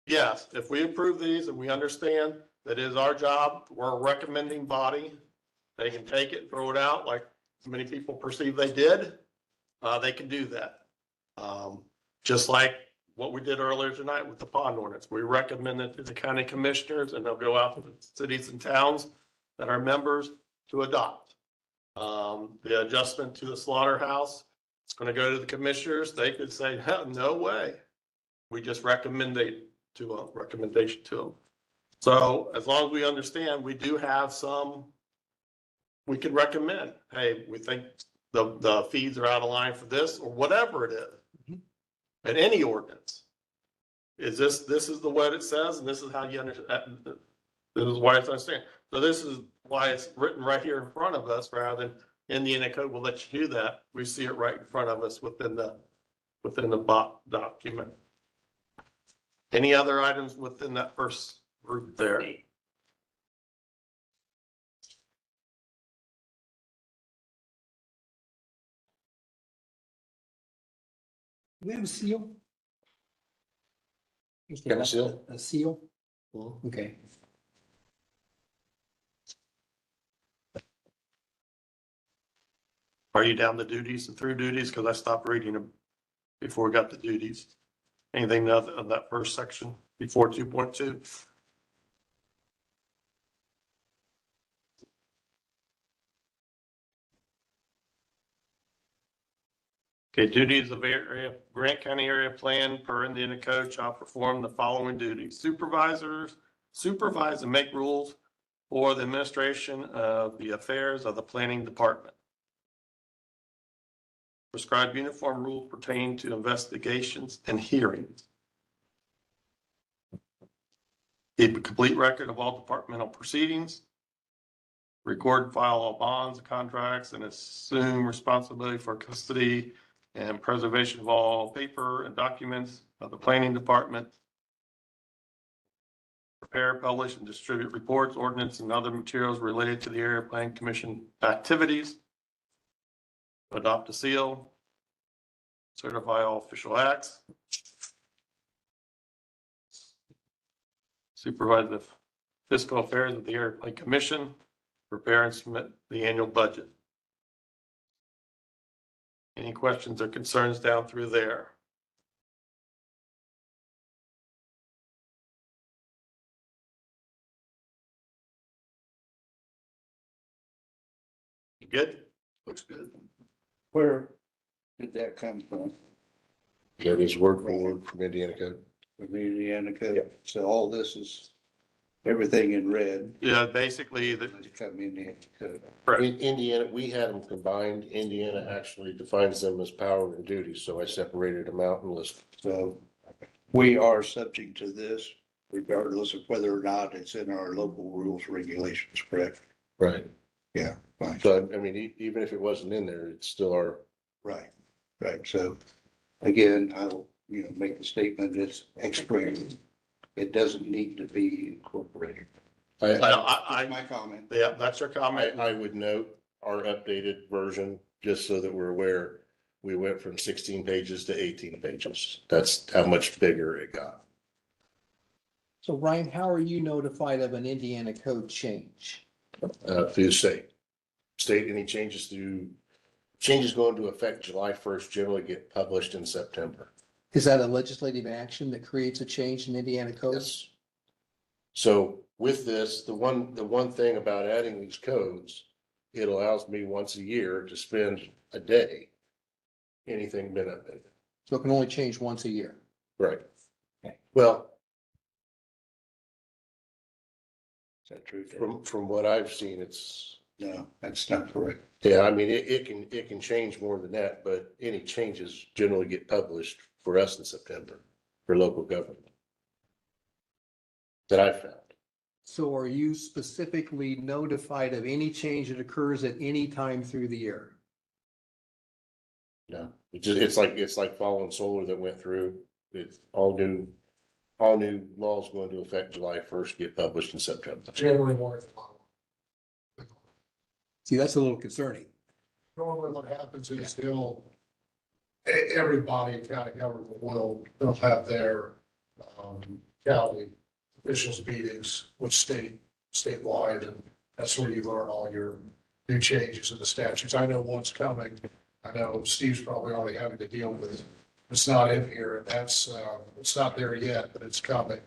yes, if we approve these and we understand that is our job, we're a recommending body. They can take it, throw it out like many people perceive they did. They can do that. Just like what we did earlier tonight with the pond ordinance. We recommend it to the county commissioners and they'll go out to the cities and towns that are members to adopt. The adjustment to the slaughterhouse, it's going to go to the commissioners. They could say, no way. We just recommendation to them. So as long as we understand, we do have some, we can recommend, hey, we think the feeds are out of line for this or whatever it is. In any ordinance. This is the what it says, and this is how you understand, this is why it's understand. So this is why it's written right here in front of us, rather than Indiana code will let you do that. We see it right in front of us within the document. Any other items within that first group there? Do we have a seal? Got a seal? A seal? Mhm. Okay. Are you down the duties and through duties? Because I stopped reading them before we got the duties. Anything other on that first section before 2.2? Okay, duties of Grant County Area Plan per Indiana Code shall perform the following duties. Supervise and make rules for the administration of the affairs of the planning department. Prescribe uniform rules pertaining to investigations and hearings. Keep a complete record of all departmental proceedings. Record and file all bonds, contracts, and assume responsibility for custody and preservation of all paper and documents of the planning department. Prepare, publish, and distribute reports, ordinance, and other materials related to the Area Planning Commission activities. Adopt a seal. Certify all official acts. Supervise the fiscal affairs of the Area Planning Commission. Prepare and submit the annual budget. Any questions or concerns down through there? You good? Looks good. Where did that come from? That is word for word from Indiana code. From Indiana code. So all this is everything in red. Yeah, basically the. Come Indiana code. In Indiana, we had them combined. Indiana actually defines them as power and duty, so I separated them out and listed. So we are subject to this regardless of whether or not it's in our local rules, regulations, correct? Right. Yeah, fine. So, I mean, even if it wasn't in there, it's still our. Right, right. So again, I'll, make the statement it's expressed. It doesn't need to be incorporated. I, That's my comment. Yeah, that's your comment. I would note our updated version, just so that we're aware, we went from 16 pages to 18 pages. That's how much bigger it got. So Ryan, how are you notified of an Indiana code change? Through state, any changes through Changes go into effect July 1st, generally get published in September. Is that a legislative action that creates a change in Indiana code? Yes. So with this, the one thing about adding these codes, it allows me once a year to spend a day, anything been updated. So it can only change once a year. Right. Okay. Well, Is that true? Dave? from what I've seen, it's, No, that's not correct. yeah, I mean, it can change more than that, but any changes generally get published for us in September for local government. That I've found. So are you specifically notified of any change that occurs at any time through the year? No, it's like following solar that went through. It's all new laws go into effect July 1st, get published in September. Generally more. See, that's a little concerning. Normally what happens is everybody in county government they'll have their, county officials meetings with statewide, and that's where you learn all your new changes in the statutes. I know one's coming. I know Steve's probably already having to deal with it. It's not in here, and that's, it's not there yet, but it's coming.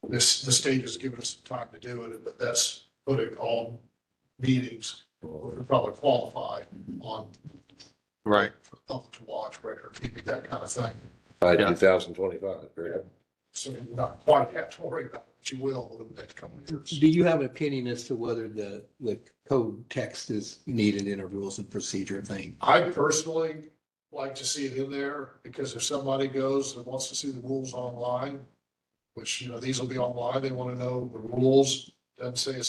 The state has given us some time to do it, but that's putting all meetings, would probably qualify on. Right. For public to watch, record keeping, that kind of thing. By Yeah. 2025, right? So you're not quite have to worry about it, but you will over the next couple of years. Do you have an opinion as to whether the code text is needed in a rules and procedure thing? I personally like to see it in there, because if somebody goes and wants to see the rules online, which, these will be online, they want to know the rules, doesn't say a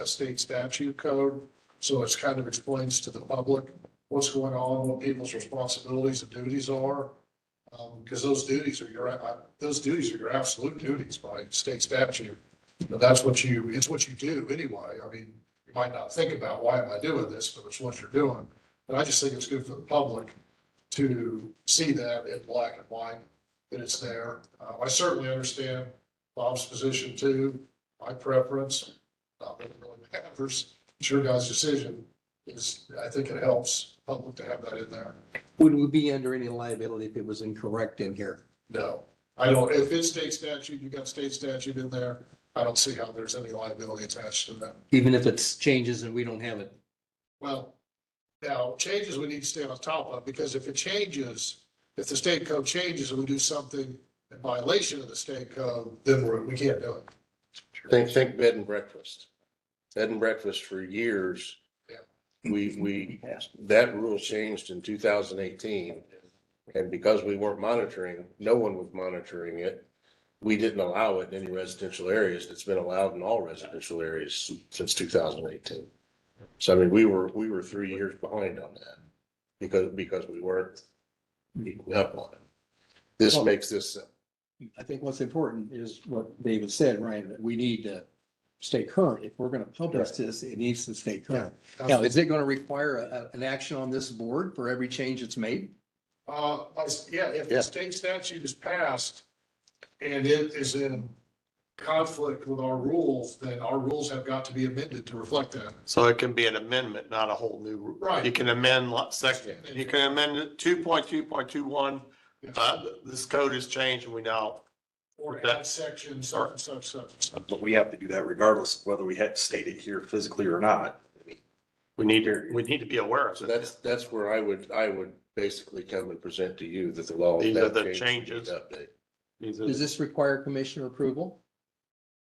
state statute code. So it's kind of explains to the public what's going on, what people's responsibilities and duties are. Because those duties are your absolute duties by state statute. But it's what you do anyway. I mean, you might not think about, why am I doing this, but it's what you're doing. And I just think it's good for the public to see that in black and white, that it's there. I certainly understand Bob's position too, my preference, not that it really matters. It's your guys' decision. I think it helps public to have that in there. Would we be under any liability if it was incorrect in here? No, I don't. If it's state statute, you got state statute in there, I don't see how there's any liability attached to that. Even if it's changes and we don't have it? Well, now, changes we need to stay on top of, because if it changes, if the state code changes and we do something in violation of the state code, then we can't do it. Think bed and breakfast. Bed and breakfast for years. Yeah. That rule changed in 2018. And because we weren't monitoring, no one was monitoring it. We didn't allow it in any residential areas. It's been allowed in all residential areas since 2018. So I mean, we were 3 years behind on that because we weren't keeping up on it. This makes this. I think what's important is what David said, Ryan, that we need to stay current. If we're going to publish this, it needs to stay current. Now, is it going to require an action on this board for every change that's made? If the state statute is passed and it is in conflict with our rules, then our rules have got to be amended to reflect that. So it can be an amendment, not a whole new. Right. You can amend section, you can amend it 2.2.21. This code has changed and we now. Or add section, such and such, such and such. But we have to do that regardless of whether we had to state it here physically or not. We need to be aware of So it. that's where I would basically come and present to you that the law. These are the changes. Update. Does this require commissioner approval?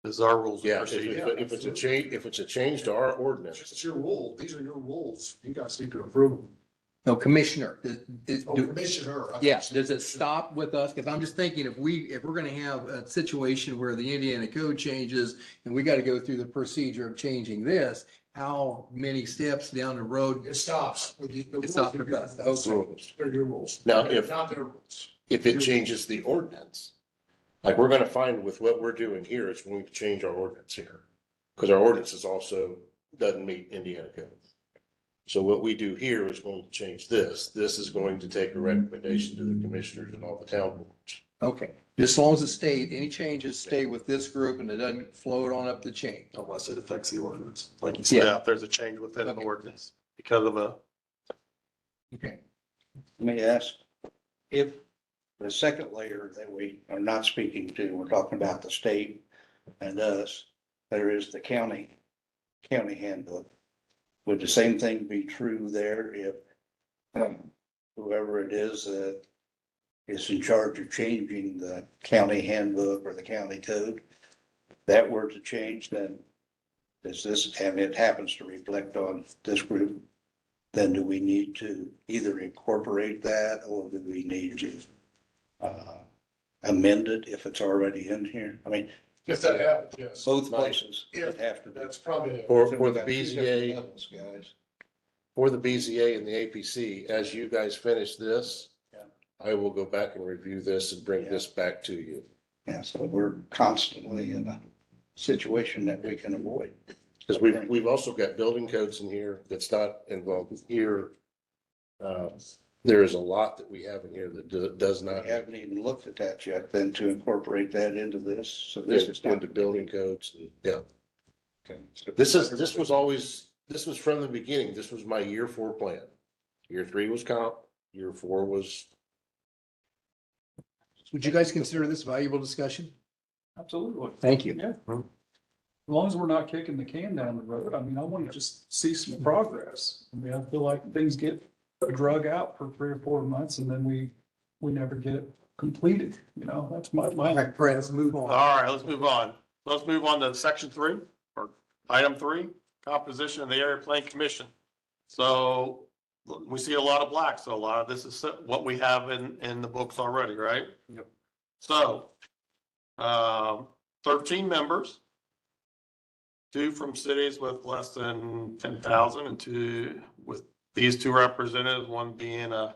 This is our rules. Yeah, and procedure. if it's a change to our ordinance, It's your rule. These are your rules. You guys need to approve them. No, commissioner. Commissioner. Yeah, does it stop with us? Because I'm just thinking if we're going to have a situation where the Indiana code changes and we got to go through the procedure of changing this, how many steps down the road? It stops. It stops with us. rules. They're your rules. Now, Not their rules. If it changes the ordinance, like we're gonna find with what we're doing here, it's going to change our ordinance here. Because our ordinance is also doesn't meet Indiana code. So what we do here is going to change this. This is going to take a recommendation to the commissioners and all the town boards. Okay, just as long as it any changes stay with this group and it doesn't float on up the chain. Unless it affects the ordinance, like you said. Yeah, if there's a change within an ordinance because of a Okay. Let me ask, if the second layer that we are not speaking to, we're talking about the state and us, there is the county handbook. Would the same thing be true there if whoever it is that is in charge of changing the county handbook or the county code, that were to change, then does this, and it happens to reflect on this group, then do we need to either incorporate that or do we need to amend it if it's already in here? I mean, If that happens, yes. both places it have to be. That's probably. For So we the got two different BZA, levels, guys. for the BZA and the APC, as you guys finish this, Yeah. I will go back and review this and bring this back to you. Yeah, so we're constantly in a situation that we can avoid. Because we've also got building codes in here that's not involved here. There is a lot that we have in here that does not. We haven't even looked at that yet, then to incorporate that into this, so this is not. Into building codes, yeah. Okay. This was from the beginning, this was my year 4 plan. Year 3 was comp, year 4 was. Would you guys consider this valuable discussion? Absolutely. Thank you. Yeah. As long as we're not kicking the can down the road, I mean, I want to just see some progress. I mean, I feel like things get drug out for 3 or 4 months and then we never get it completed, you know, that's my. All right, Brad, let's move on. All right, let's move on. Let's move on to section 3 or item 3, composition of the area plan commission. So we see a lot of black. So a lot of this is what we have in the books already, right? Yep. So 13 members, 2 from cities with less than 10,000 and 2 with these 2 representatives, one being a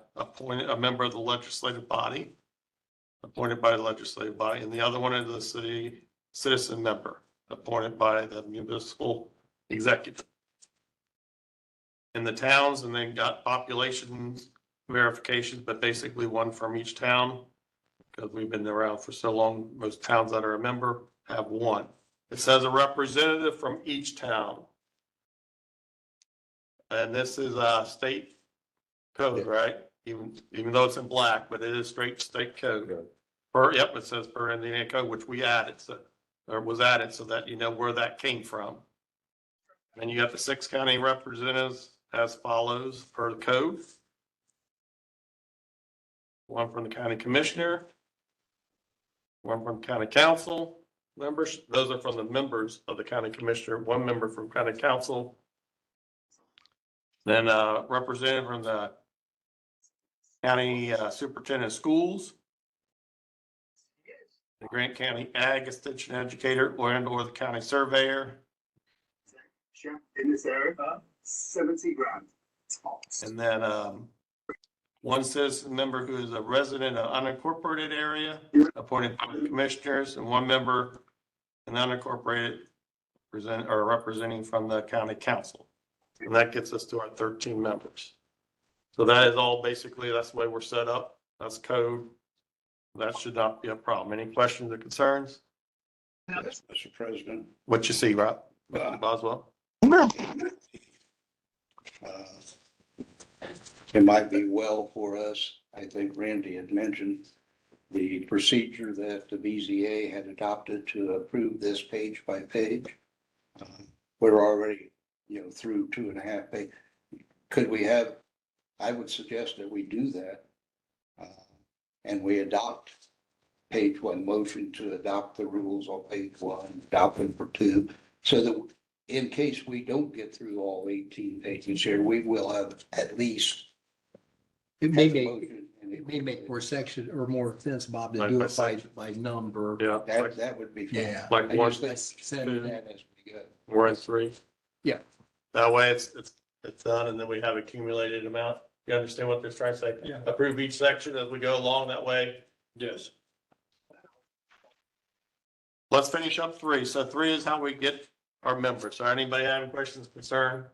member of the legislative body, appointed by the legislative body, and the other one is the citizen member, appointed by the municipal executive. In the towns, and then got population verifications, but basically one from each town, because we've been around for so long, most towns that are a member have one. It says a representative from each town. And this is a state code, right? Even though it's in black, but it is straight state code. It says per Indiana code, which we added, was added so that you know where that came from. And you got the 6 county representatives as follows per the code. 1 from the county commissioner, 1 from county council members. Those are from the members of the county commissioner, 1 member from county council. Then representative from the county superintendent of schools, the Grant County Ag Extension Educator, or the county surveyor. In this area, 70 grand. And then 1 citizen member who is a resident of unincorporated area, appointed by the commissioners, and 1 member in unincorporated representing from the county council. And that gets us to our 13 members. So that is all basically, that's the way we're set up. That's code. That should not be a problem. Any questions or concerns? Mr. President. What you see, Rob? Boswell? It might be well for us, I think Randy had mentioned, the procedure that the BZA had adopted to approve this page by page. We're already, through 2.5 pages. Could we have, I would suggest that we do that. And we adopt page 1, motion to adopt the rules on page 1, adopt them for 2, so that in case we don't get through all 18 pages here, we will have at least. It may make more section or more sense, Bob, to do it by number. Yeah. That would be fine. Yeah. Like I one, just send that as we go. we're in 3. Yeah. That way it's done, and then we have accumulated amount. You understand what they're trying to say? Yeah. Approve each section as we go along that way. Yes. Let's finish up 3. So 3 is how we get our members. So anybody have any questions, concern?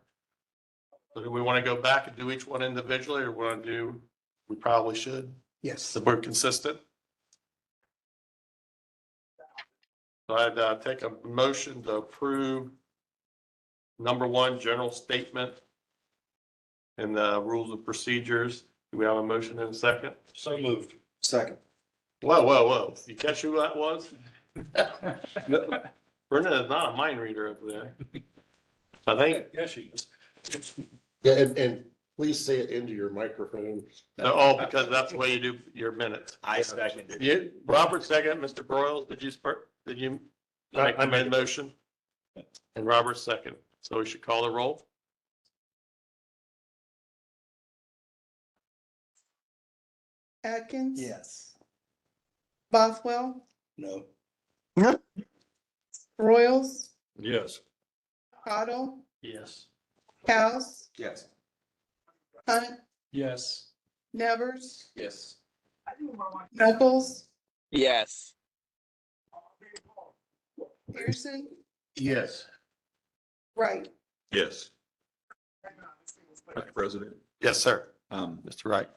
So do we want to go back and do each one individually, or we probably should, Yes. so we're consistent? So I'd take a motion to approve number 1, general statement and the rules of procedures. Do we have a motion in a second? So moved. Second. Whoa, whoa, whoa. You catch who that was? Brenda is not a mind reader over there. I think, Yes, she is. Yeah, and please say it into your microphone. oh, because that's the way you do your minutes. I seconded. You, Robert second, Mr. Broyles, did you make I the made the motion? And Robert second. So we should call the roll? Atkins. Yes. Bothwell, No. Royals, Yes. Cottle, Yes. House, Yes. Hunt, Yes. Nevers, Yes. Knuckles, Yes. Pearson, Yes. Wright. Yes. Mr. President, Yes, sir. Mr. Mr. Wright.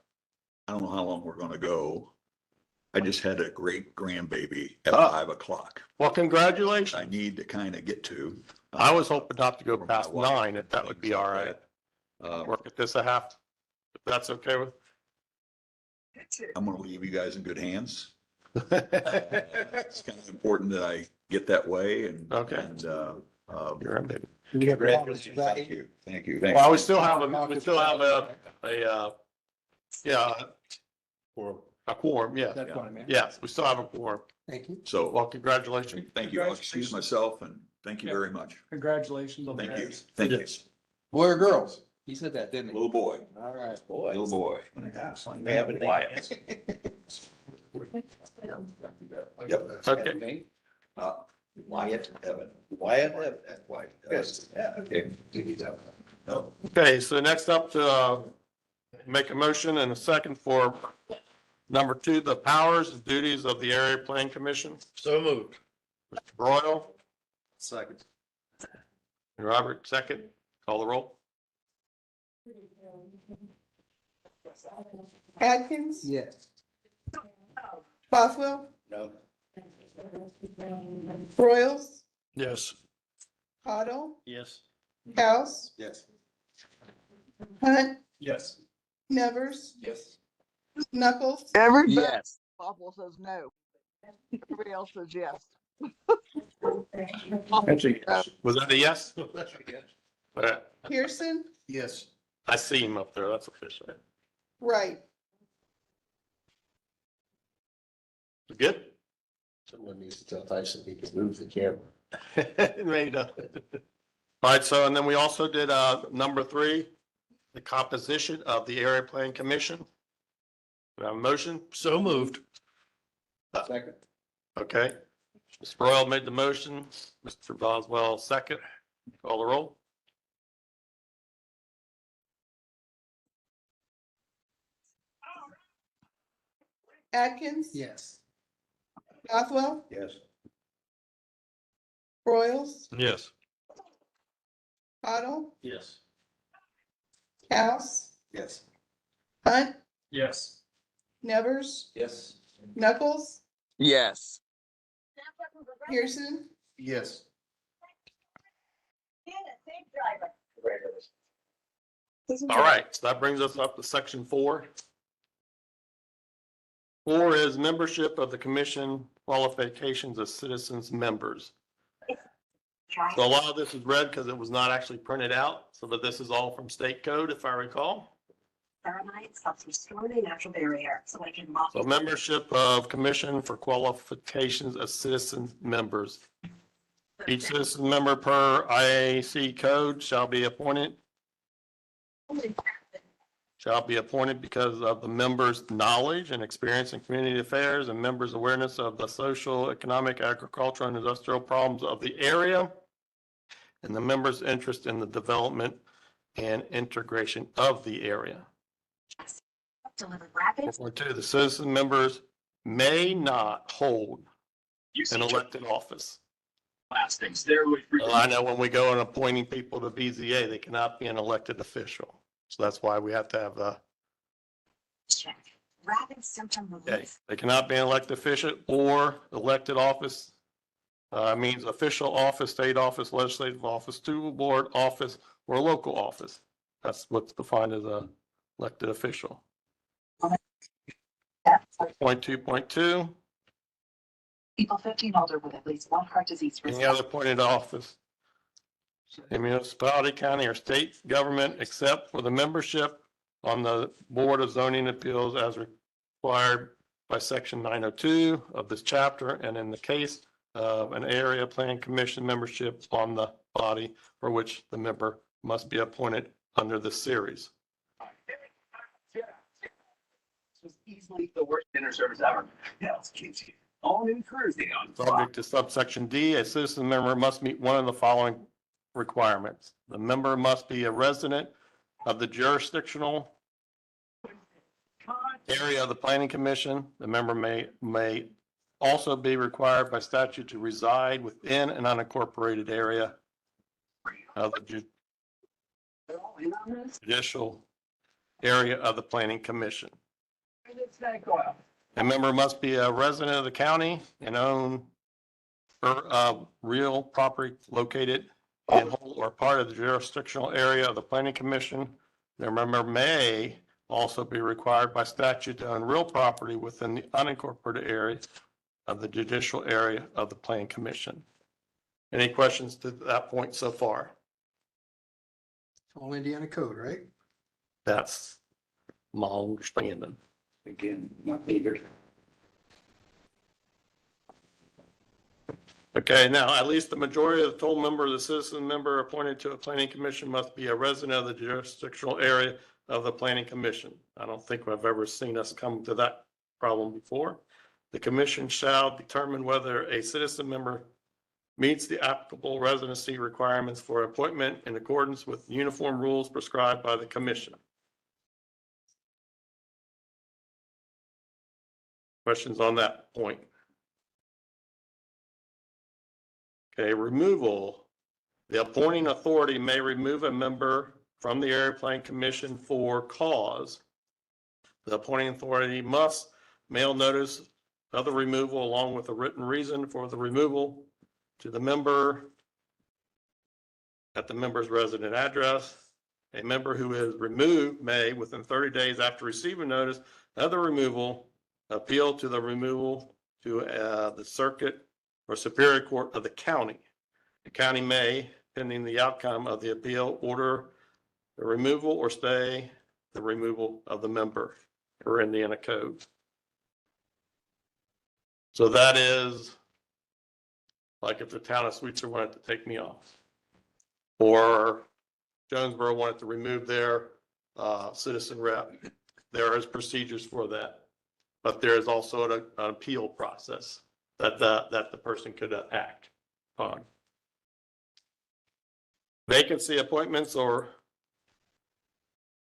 I don't know how long we're gonna go. I just had a great grandbaby at Oh. 5 o'clock. Well, congratulations. I need to kind of get to. I was hoping not to go for my past wife, 9, if that would be things all like right. that. Work at this a half, if that's okay with. I'm gonna leave you guys in good hands. It's kind of important that I get that way and. Okay. And, You're in, baby. thank you, thank you, thank you. Well, we still have a quorum, yeah. That's what I meant. Yes, we still have a quorum. Thank you. So, Well, congratulations. thank you. I'll excuse myself and thank you very much. Congratulations on the. Thank you, thank you. Boy or girls? He said that, didn't he? Little boy, All right. little boy. They have it quiet. Yep. Okay. Wyatt Evan. Wyatt, Wyatt. Yes. Okay. No. Okay, so next up to make a motion and a second for number 2, the powers and duties of the Area Plan Commission. So moved. Mr. Broyle Second. and Robert second. Call the roll. Atkins, Yes. Bothwell, No. Royals, Yes. Cottle, Yes. House, Yes. Hunt, Yes. Nevers, Yes. Knuckles, Everybody. Yes. Bothwell says no. Everybody else says yes. That's a yes. Was that a yes? Pearson, Yes. I see him up there. That's official. Wright. Good? Someone needs to tell Tyson he can move the camera. Made up. All right, so and then we also did number 3, the composition of the Area Plan Commission. We have a motion? So moved. Second. Okay. Mr. Broyle made the motion. Mr. Boswell second. Call the roll. Atkins, Yes. Bothwell, Yes. Royals, Yes. Cottle, Yes. House, Yes. Hunt, Yes. Nevers, Yes. Knuckles, Yes. Pearson, Yes. All right, so that brings us up to section 4. 4 is membership of the commission qualifications of citizens members. So a lot of this is read because it was not actually printed out, so but this is all from state code, if I recall. Fahrenheit helps restore the natural barrier so it can. So membership of commission for qualifications of citizen members. Each citizen member per IAC code shall be appointed because of the members' knowledge and experience in community affairs and members' awareness of the social, economic, agricultural, and industrial problems of the area, and the members' interest in the development and integration of the area. Delivered rapid. 4.2, the citizen members may not hold an elected office. Well, I know when we go and appointing people to BZA, they cannot be an elected official. So that's why we have to have the, Rapid symptom okay, relief. they cannot be an elected official or elected office. Means official office, state office, legislative office, school board office, or local office. That's what's defined as a elected official. Point 2.2, People 15 older with at least one heart disease risk. any other appointed office in municipality, county, or state government, except for the membership on the Board of Zoning Appeals as required by section 902 of this chapter, and in the case of an area plan commission membership on the body for which the member must be appointed under this series. This was easily the worst dinner service ever. Yeah, it's cute. All new Thursday on Subject to subsection D, a citizen member must meet one of the following requirements. The member must be a resident of the jurisdictional area of the planning commission. The member may also be required by statute to reside within an unincorporated area of the judicial area of the planning commission. A member must be a resident of the county and own real property located in whole or part of the jurisdictional area of the planning commission. The member may also be required by statute to own real property within the unincorporated area of the judicial area of the planning commission. Any questions to that point so far? All Indiana code, right? That's my understanding. Again, not bigger. Okay, now at least the majority of the total member of the citizen member appointed to a planning commission must be a resident of the jurisdictional area of the planning commission. I don't think I've ever seen us come to that problem before. The commission shall determine whether a citizen member meets the applicable residency requirements for appointment in accordance with uniform rules prescribed by the commission. Questions on that point? Okay, removal. The appointing authority may remove a member from the area plan commission for cause. The appointing authority must mail notice of the removal along with a written reason for the removal to the member at the member's resident address. A member who is removed may, within 30 days after receiving notice of the removal, appeal to the removal to the circuit or superior court of the county. The county may, pending the outcome of the appeal, order the removal or stay the removal of the member or Indiana code. So that is like if the town of Sweetser wanted to take me off, or Jonesboro wanted to remove their citizen rep. There is procedures for that, but there is also an appeal process that the person could act on. Vacancy appointments or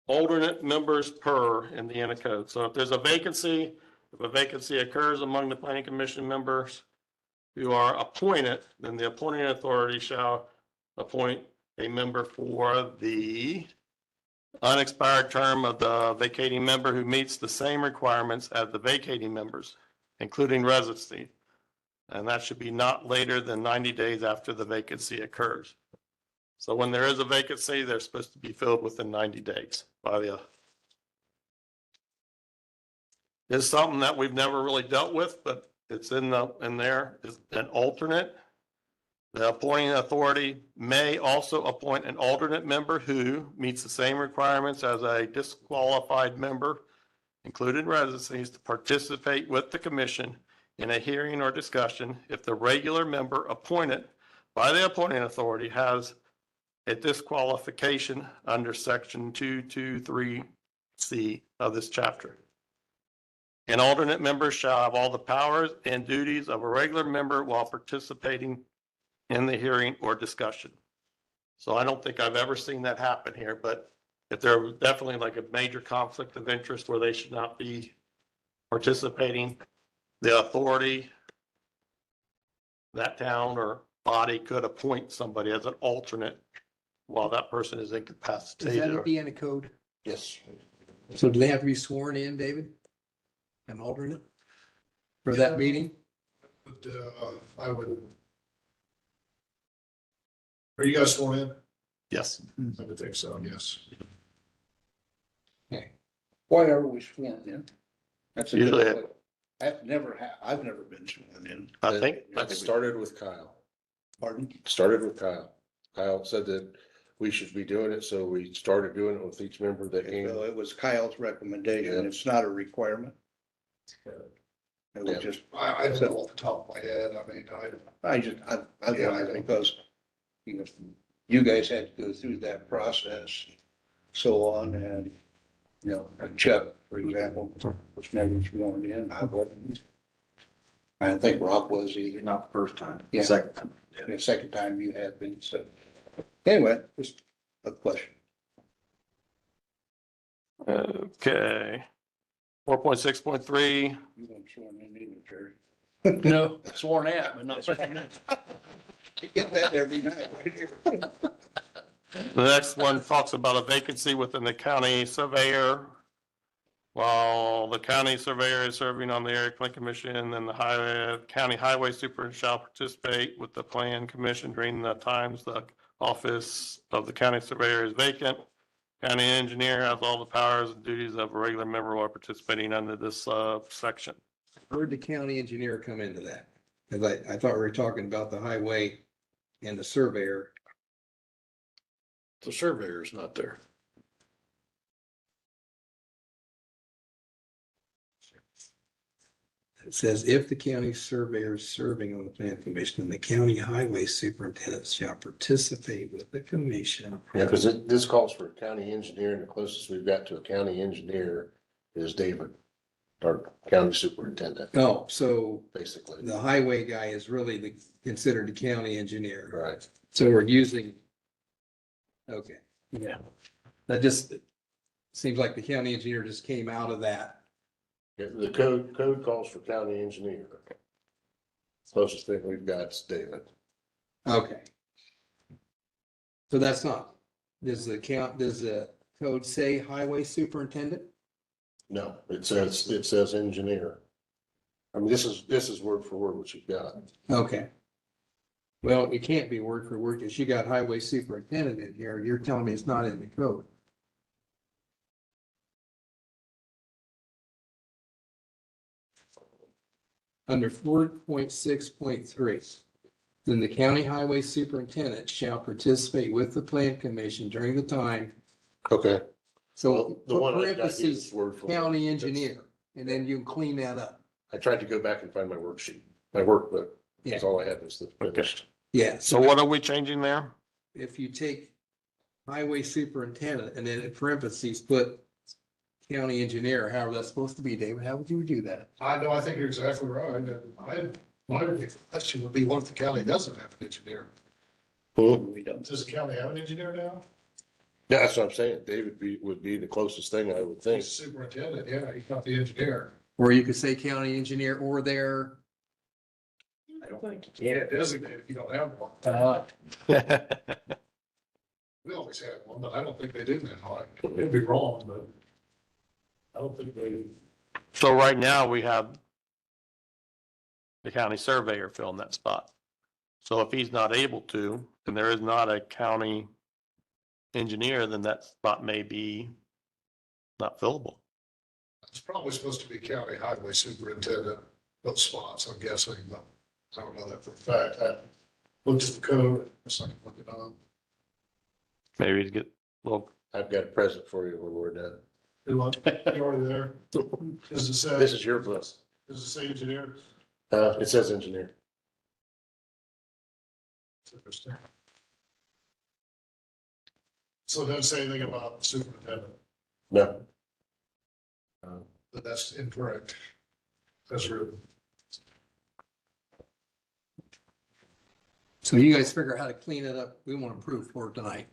alternate members per Indiana code. So if there's a vacancy, if a vacancy occurs among the planning commission members who are appointed, then the appointing authority shall appoint a member for the unexpired term of the vacating member who meets the same requirements as the vacating members, including residency. And that should be not later than 90 days after the vacancy occurs. So when there is a vacancy, they're supposed to be filled within 90 days by the. It's something that we've never really dealt with, but it's in there is an alternate. The appointing authority may also appoint an alternate member who meets the same requirements as a disqualified member, including residencies, to participate with the commission in a hearing or discussion if the regular member appointed by the appointing authority has a disqualification under section 223C of this chapter. An alternate member shall have all the powers and duties of a regular member while participating in the hearing or discussion. So I don't think I've ever seen that happen here, but if there was definitely like a major conflict of interest where they should not be participating, the authority, that town or body could appoint somebody as an alternate while that person is Is that in incapacitated. Indiana code? Yes. So do they have to be sworn in, David? An alternate for that meeting? But, I would. Are you guys sworn in? Yes. I would think so, yes. Why are we sworn in? That's a Usually- good question. I've never been sworn in. I think It that's, started with Kyle. Pardon? Started with Kyle. Kyle said that we should be doing it, so we started doing it with each member that So came. it was Kyle's recommendation. Yeah. It's not a requirement. It was Yeah. just, I don't know off the top of my head. I mean, I wondered because, you know, you guys had to go through that process, so on, and, you know, and Chuck, for example, was never sworn in. I wasn't. I don't think Rob was either. Not the first time. Yeah. Second time. The second time you had been, so. Anyway, just a question. okay. 4.6.3, You weren't sworn in either, Jerry. No, sworn at, but not sworn in. You get that every night, right here. the next one talks about a vacancy within the county surveyor. While the county surveyor is serving on the area plan commission, then the county highway super shall participate with the plan commission during the times the office of the county surveyor is vacant. County engineer has all the powers and duties of a regular member while participating under this section. Where'd the county engineer come into that? Cause I thought we were talking about the highway and the surveyor. The surveyor's not there. It says if the county surveyor is serving on the plan commission, then the county highway superintendent shall participate with the commission. Yeah, because this calls for a county engineer, and the closest we've got to a county engineer is David, our county superintendent, Oh, so basically. the highway guy is really considered the county engineer. Right. So we're using. Okay, Yeah. that just seems like the county engineer just came out of that. Yeah, the code calls for county engineer. Closest thing we've got is David. Okay. So that's not, does the code say highway superintendent? No, it says engineer. I mean, this is word for word what you've got. Okay. Well, it can't be word for word because you got highway superintendent in here. You're telling me it's not in the code. Under 4.6.3, then the county highway superintendent shall participate with the plan commission during the time. Okay. So Well, the one put I've got here parentheses, is word for word. county engineer, and then you can clean that up. I tried to go back and find my worksheet, my workbook. That's all I had was the finished. Yeah. So what are we changing there? If you take highway superintendent and then in parentheses, put county engineer, however that's supposed to be, David, how would you do that? I know, I think you're exactly right. My question would be, what if the county doesn't have an engineer? Does the county have an engineer now? Yeah, that's what I'm saying. David would be the closest thing I would think. He's superintendent, yeah, he's not the engineer. Or you could say county engineer or their, I don't think you can't designate if you don't have one. We always had one, but I don't think they did now. It'd be wrong, but I don't think they. So right now we have the county surveyor filling that spot. So if he's not able to, and there is not a county engineer, then that spot may be not fillable. It's probably supposed to be county highway superintendent, those spots, I'm guessing, but I don't know that for a fact. I looked at the code, it's like looking on. Maybe to get, well, I've got a present for you when we're done. You already there? Does it say? This is your book. Does it say engineer? It says engineer. It's interesting. So it doesn't say anything about superintendent, No. but that's incorrect. That's written. so you guys figure out how to clean it up. We want to prove for tonight.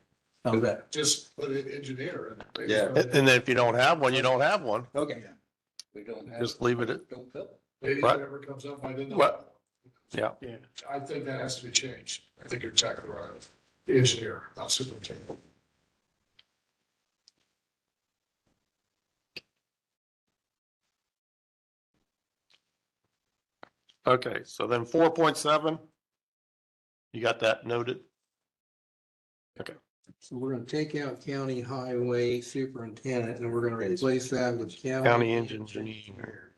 How's that? Just put in engineer. And Yeah. and then if you don't have one, you don't have one. Okay. We don't have. Just leave it at, Don't fill it. maybe Right. whatever comes up, I didn't know. What? Yeah. Yeah, I think that has to be changed. I think you're exactly right. Engineer, not superintendent. Okay, so then 4.7. You got that noted? Okay. So we're gonna take out county highway superintendent and we're gonna replace that with County engineer.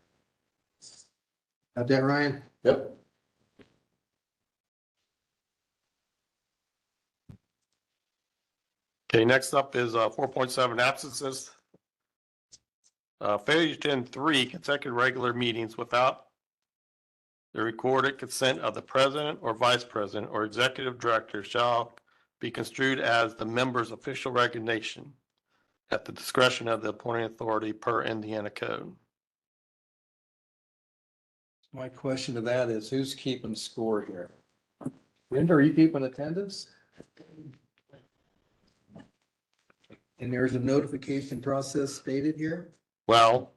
Got that, Ryan? Yep. Okay, next up is 4.7 absences. Failure to attend 3 consecutive regular meetings without the recorded consent of the president or vice president or executive director shall be construed as the member's official resignation at the discretion of the appointing authority per Indiana code. My question to that is, who's keeping score here? Brenda, are you keeping attendance? And there's a notification process stated here? Well,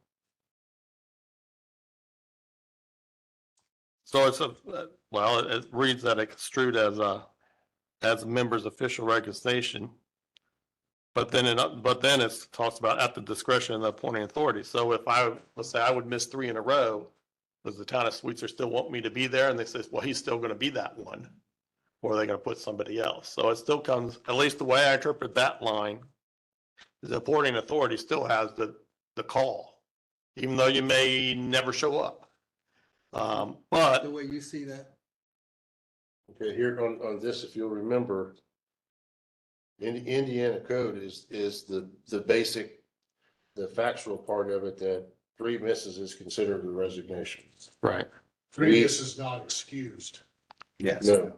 so it's it reads that it's construed as a member's official resignation. But then it talks about at the discretion of the appointing authority. So if let's say I would miss 3 in a row, does the town of Sweetser still want me to be there? And they say, well, he's still going to be that one. Or are they going to put somebody else? So it still comes, at least the way I interpret that line, the appointing authority still has the call, even though you may never show up. But The way you see that? Okay, here on this, if you'll remember, Indiana code is the basic, the factual part of it, that 3 misses is considered a resignation. right. 3 misses not excused. Yes. No.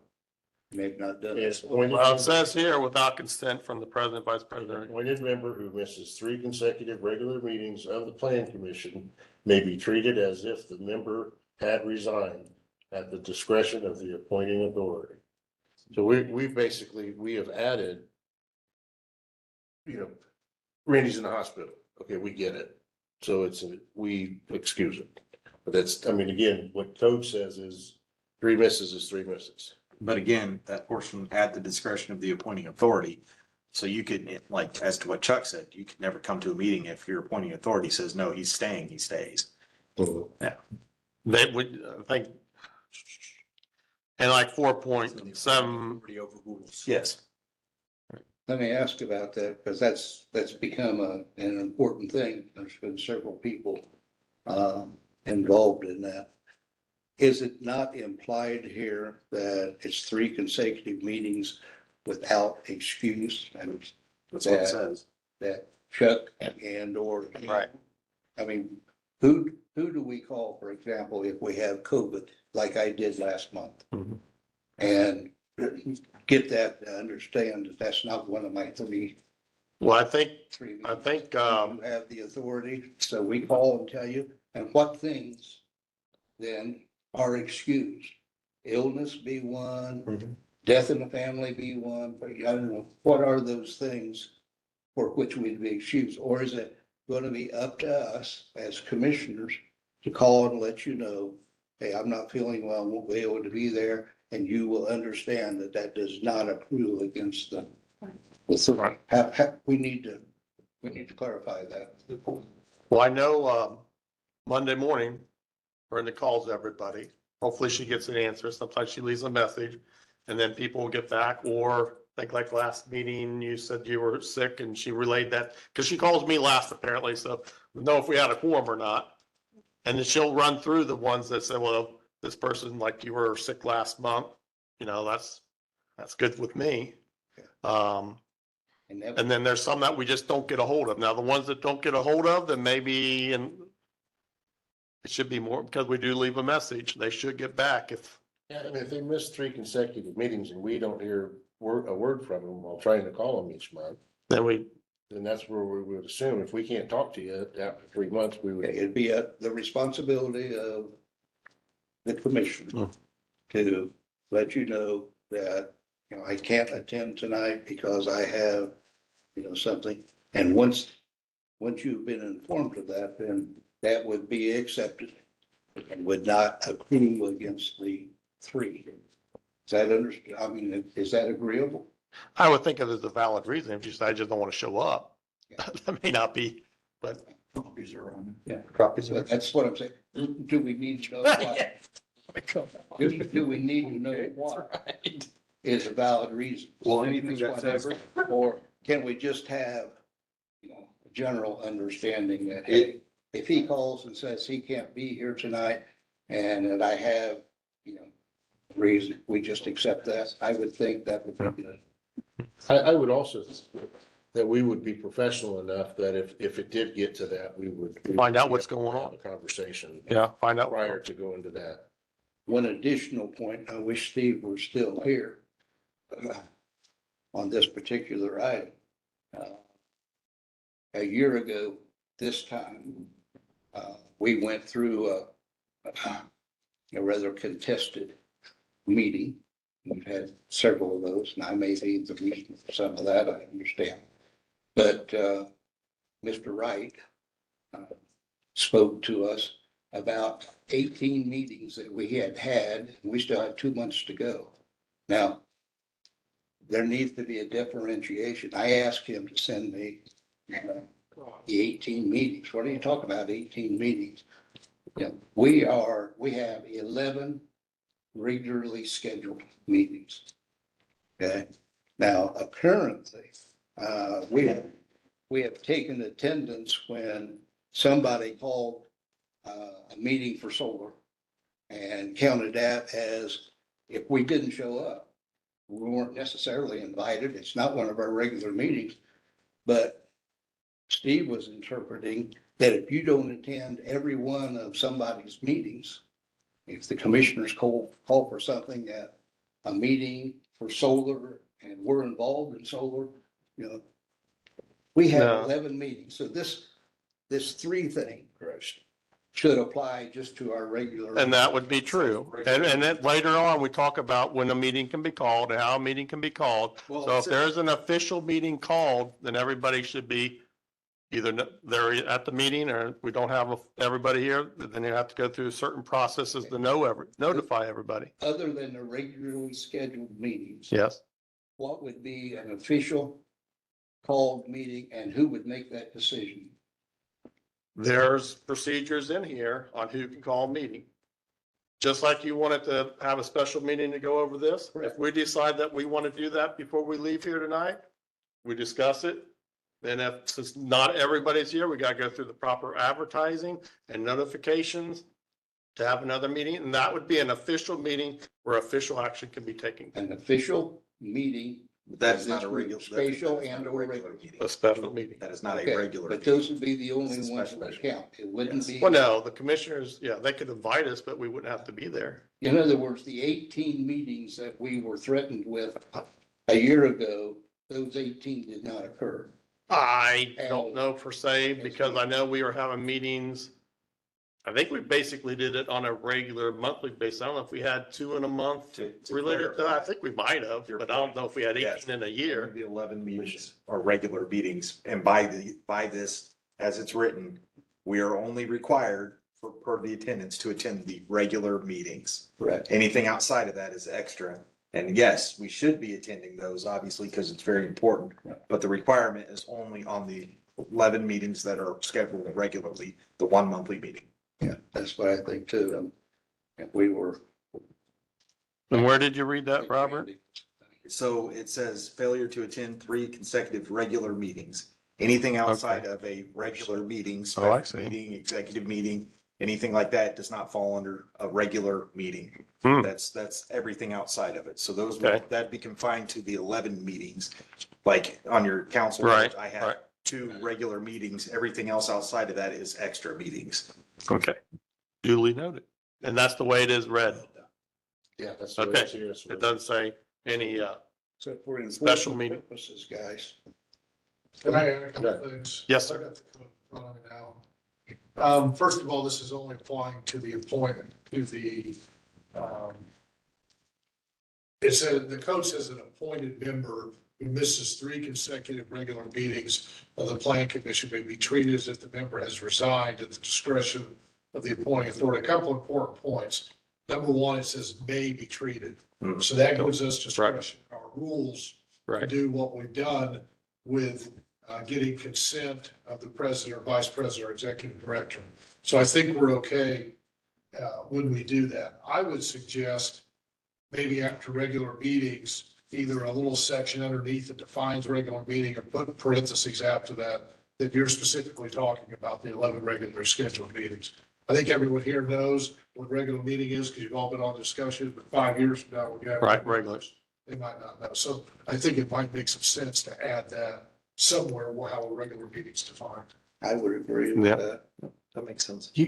They've not done It's it. Well, it says here without consent from the president, vice An president. appointed member who misses 3 consecutive regular meetings of the plan commission may be treated as if the member had resigned at the discretion of the appointing authority. So we have added, Randy's in the hospital. Okay, we get it. So we excuse it. But that's, again, what code says is 3 misses is 3 misses. But again, that portion at the discretion of the appointing authority. So you could, like, as to what Chuck said, you could never come to a meeting if your appointing authority says, no, he's staying, he stays. They would, I think, and like 4.7, Authority overrules. Yes. Let me ask about that, because that's become an important thing. There's been several people involved in that. Is it not implied here that it's 3 consecutive meetings without excuse? And That's what it says. that Chuck and or. Right. Who do we call, for example, if we have COVID, like I did last month? Mhm. And get that to understand that that's not one of my 3 well, I think, meetings. um, You have the authority, so we call and tell you, and what things then are excused? Illness be one, death in the family be one, but I don't know, what are those things for which we'd be excused? Or is it going to be up to us as commissioners to call and let you know, hey, I'm not feeling well, I won't be able to be there, and you will understand that that does not accrue against the. We need to clarify that. well, I know Monday morning, Brenda calls everybody. Hopefully she gets an answer. Sometimes she leaves a message and then people will get back. Or I think like last meeting, you said you were sick and she relayed that because she calls me last apparently. So we know if we had a quorum or not. And then she'll run through the ones that say, well, this person, like you were sick last month, that's good with me. And then there's some that we just don't get a hold of. Now, the ones that don't get a hold of, then maybe, and it should be more because we do leave a message. They should get back if. Yeah, if they miss 3 consecutive meetings and we don't hear a word from them while trying to call them each month, then that's where we would assume if we can't talk to you after 3 months, we would. It'd be the responsibility of the commissioner to let you know that, I can't attend tonight because I have, something. And once you've been informed of that, then that would be accepted and would not accrue against the 3. Is that understood? Is that agreeable? I would think of it as a valid reason. If you say, I just don't want to show up. That may not be, but. Copies are on. Yeah. That's what I'm saying. Do we need to know why? Do we need to know why? is a valid reason. Well, anything that says- Whatever. Or can we just have, a general understanding that, hey, if he calls and says he can't be here tonight and that I have, reason, we just accept that. I would think that would be good. I would also, that we would be professional enough that if it did get to that, we would. Find out what's going on. Have a conversation. Yeah, find out. Prior to going to that. One additional point, I wish Steve were still here on this particular item. A year ago, this time, we went through a rather contested meeting. We've had several of those, and I may be the reason for some of that, I understand. But Mr. Wright spoke to us about 18 meetings that we had, and we still had 2 months to go. Now, there needs to be a differentiation. I asked him to send me the 18 meetings. What are you talking about, 18 meetings? We have 11 regularly scheduled meetings. Okay, now apparently, we have taken attendance when somebody called a meeting for solar and counted that as if we didn't show up. We weren't necessarily invited. It's not one of our regular meetings, but Steve was interpreting that if you don't attend every one of somebody's meetings, if the commissioners call for something at a meeting for solar and we're involved in solar, we have No. 11 meetings. So this 3 thing, Chris, should apply just to our regular. And that would be true. And then later on, we talk about when a meeting can be called and how a meeting can be called. Well, So if there's an official meeting called, then everybody should be either they're at the meeting or we don't have everybody here, then you have to go through certain processes to notify everybody. Other than the regularly scheduled meetings. Yes. What would be an official called meeting and who would make that decision? There's procedures in here on who can call a meeting. Just like you wanted to have a special meeting to go over this. If we decide that we want to do that before we leave here tonight, we discuss it. Then since not everybody's here, we got to go through the proper advertising and notifications to have another meeting. And that would be an official meeting where official action can be taken. An official meeting. That is not a regular. Spatial and or regular. meeting. A special meeting. That is not Okay, a regular. but meeting. those would be the only It's a ones special that meeting. count. It wouldn't be. Well, no, the commissioners, yeah, they could invite us, but we wouldn't have to be there. In other words, the 18 meetings that we were threatened with a year ago, those 18 did not occur. I don't know per se, because I know we were having meetings. I think we basically did it on a regular monthly basis. I don't know if we had 2 in a month To related to that. I clarify. think we might have, but I don't know if we had Yes. 18 in a year. The 11 meetings are regular meetings, and by this, as it's written, we are only required per the attendance to attend the regular meetings. Correct. Anything outside of that is extra. And yes, we should be attending those, obviously, because it's very important, but the requirement is only on the 11 meetings that are scheduled regularly, the 1 monthly meeting. Yeah, that's what I think too. And we were. And where did you read that, Robert? So it says failure to attend 3 consecutive regular meetings. Anything outside of a regular meeting, Oh, I special see. meeting, executive meeting, anything like that does not fall under a regular meeting. Hmm. That's everything outside of it. So those, Okay. that'd be confined to the 11 meetings. Like on your council, Right, I right. have 2 regular meetings. Everything else outside of that is extra meetings. Okay. Duly noted. And that's the way it is read. Yeah, that's. the way Okay. it's here. So- It doesn't say any, So for Special enforcement meeting. purposes, guys. Can I add a couple things? Yes, sir. I got the code in front of me now. First of all, this is only applying to the appointment, to the, it said, the code says an appointed member who misses 3 consecutive regular meetings of the plan commission may be treated as if the member has resigned at the discretion of the appointing authority. A couple of important points. Number 1, it says may be treated. Hmm. So that gives us discretion. Our rules to right. do what we've done with getting consent of the president or vice president or executive director. So I think we're okay when we do that. I would suggest maybe after regular meetings, either a little section underneath that defines regular meeting or put parentheses after that, that you're specifically talking about the 11 regular scheduled meetings. I think everyone here knows what regular meeting is because you've all been on discussion, but 5 years from now, we have. Right, regulars. They might not know. So I think it might make some sense to add that somewhere where how a regular meeting's defined. I would agree Yeah. with that. That makes sense. You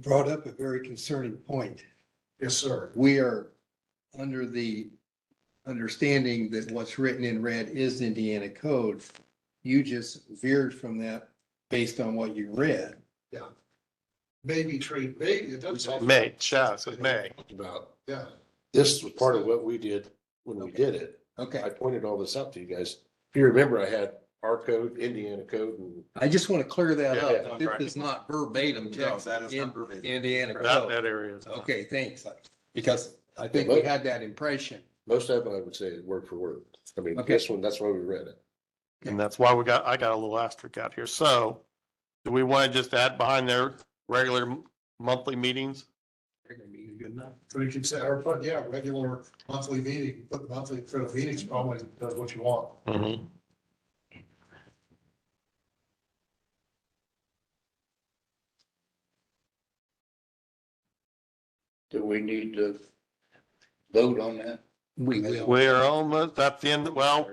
brought up a very concerning point. Yes, sir. We are under the understanding that what's written in red is Indiana code. You just veered from that based on what you read. Maybe trade, maybe it doesn't. say- May, yeah, it says May. About, Yeah. this was part of what we did when we did it. Okay, I pointed all this out to you guys. If you remember, I had our code, Indiana code, and I just want to clear that Yeah, up. yeah. This is not verbatim No, text that is in not verbatim. Indiana That, code. that area is. Okay, thanks. Because I think we had that impression. most of them I would say is word for word. I mean, Okay. this one, that's why we read it. And that's why I got a little asterisk out here. So do we want to just add behind their regular monthly meetings? Good enough. So you can say, or put, yeah, regular monthly meeting, put monthly for the meetings, probably does what you want. Mm-hmm. Do we need to vote on that? We will. We are almost at the end, well,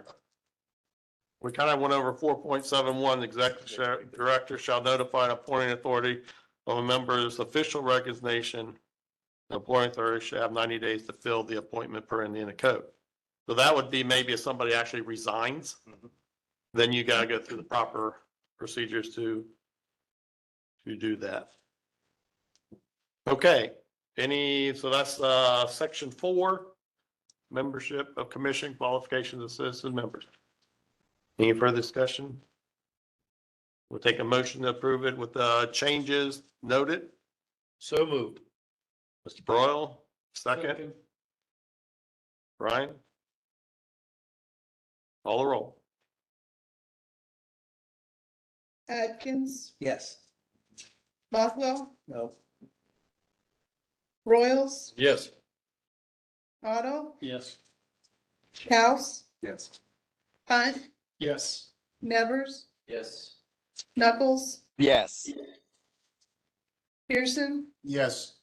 we kind of went over 4.71. The executive director shall notify an appointing authority of a member's official resignation. The appointing authority should have 90 days to fill the appointment per Indiana code. So that would be maybe if somebody actually resigns, then you gotta go through the proper procedures to do that. Okay, so that's section 4, membership of commission qualifications of citizen members. Any further discussion? We'll take a motion to approve it with changes noted. So moved. Mr. Broyle, second. Brian? Call the roll. Atkins, Yes. Bothwell, No. Royals, Yes. Otto, Yes. House, Yes. Hunt, Yes. Nevers, Yes. Knuckles, Yes. Pearson, Yes.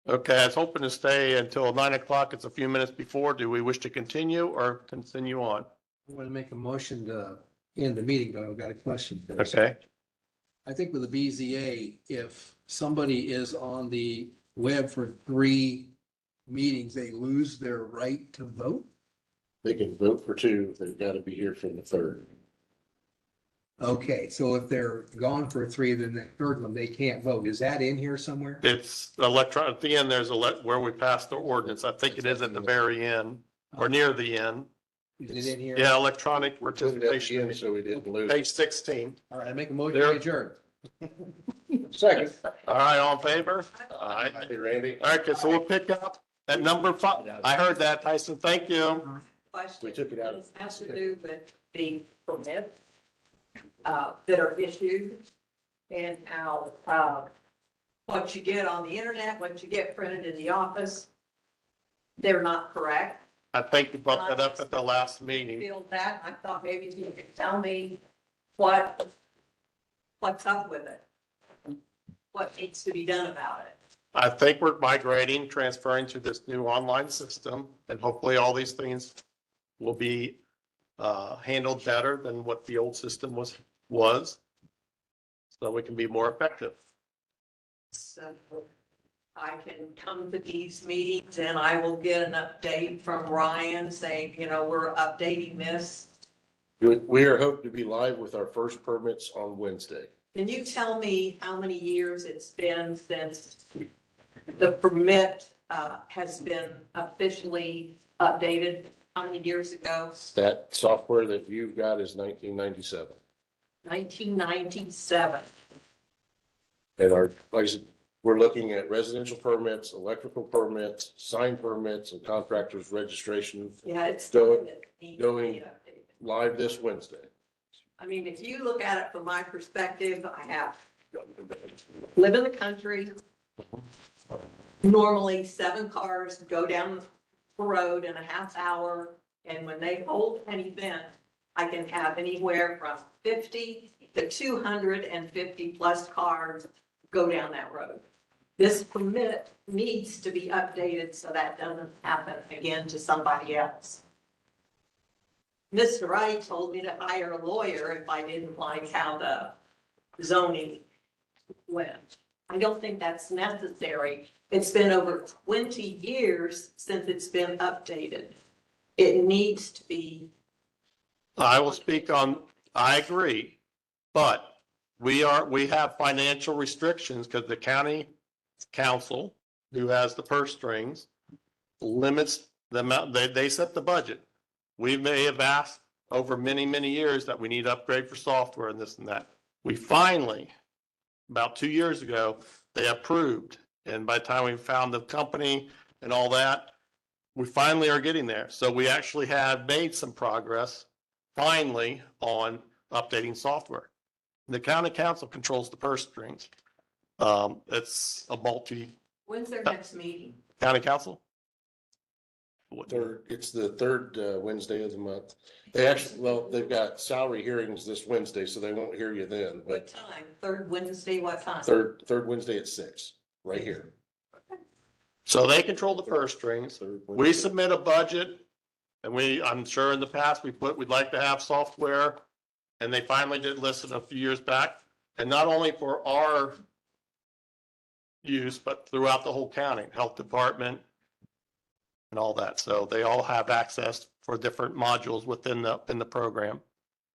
Okay, I was hoping to stay until 9 o'clock. It's a few minutes before. Do we wish to continue or continue on? I want to make a motion to end the meeting, but I've got a question first. Okay, I think with the BZA, if somebody is on the web for 3 meetings, they lose their right to vote? They can vote for 2, they've got to be here for the 3rd. Okay, so if they're gone for 3, then the third one, they can't vote. Is that in here somewhere? it's electronic. At the end, there's where we passed the ordinance. I think it is at the very end or near the end. Is it in here? Yeah, electronic Put it at the participation, end so we didn't lose. page 16. All right, I make a motion There- to adjourn. Second. All right, all in favor? All right. Hey, Randy, All right, okay, so we'll pick up at number 5. I heard that, Tyson. Thank you. we took it out. It has to do with the permits that are issued and how, what you get on the internet, what you get printed in the office, they're not correct. I think you brought that up at the last meeting. Feel that, I thought maybe you could tell me what's up with it? What needs to be done about it? I think we're migrating, transferring to this new online system, and hopefully all these things will be handled better than what the old system was, so we can be more effective. So I can come to these meetings and I will get an update from Ryan saying, we're updating this. We are hoping to be live with our first permits on Wednesday. Can you tell me how many years it's been since the permit has been officially updated? How many years ago? That software that you've got is 1997. 1997. And like I said, we're looking at residential permits, electrical permits, sign permits, and contractors registration Yeah, it's. Going- it needs to be going- updated. live this Wednesday. I mean, if you look at it from my perspective, I live in the country. Normally, 7 cars go down the road in a half hour, and when they hold an event, I can have anywhere from 50 to 250 plus cars go down that road. This permit needs to be updated so that doesn't happen again to somebody else. Mr. Wright told me to hire a lawyer if I didn't like how the zoning went. I don't think that's necessary. It's been over 20 years since it's been updated. It needs to be. I will speak on, I agree, but we have financial restrictions because the county council, who has the purse strings, limits the amount, they set the budget. We may have asked over many, many years that we need to upgrade for software and this and that. We finally, about 2 years ago, they approved. And by the time we found the company and all that, we finally are getting there. So we actually have made some progress finally on updating software. The county council controls the purse strings. It's a When's their next meeting? county council. It's the third Wednesday of the month. They actually, well, they've got salary hearings this Wednesday, so they won't hear you then, What but time? Third Wednesday, what time? third Wednesday at 6, right here. So they control the purse strings. We submit a budget and I'm sure in the past we'd like to have software. And they finally did listen a few years back. And not only for our use, but throughout the whole county, health department and all that. So they all have access for different modules within the program.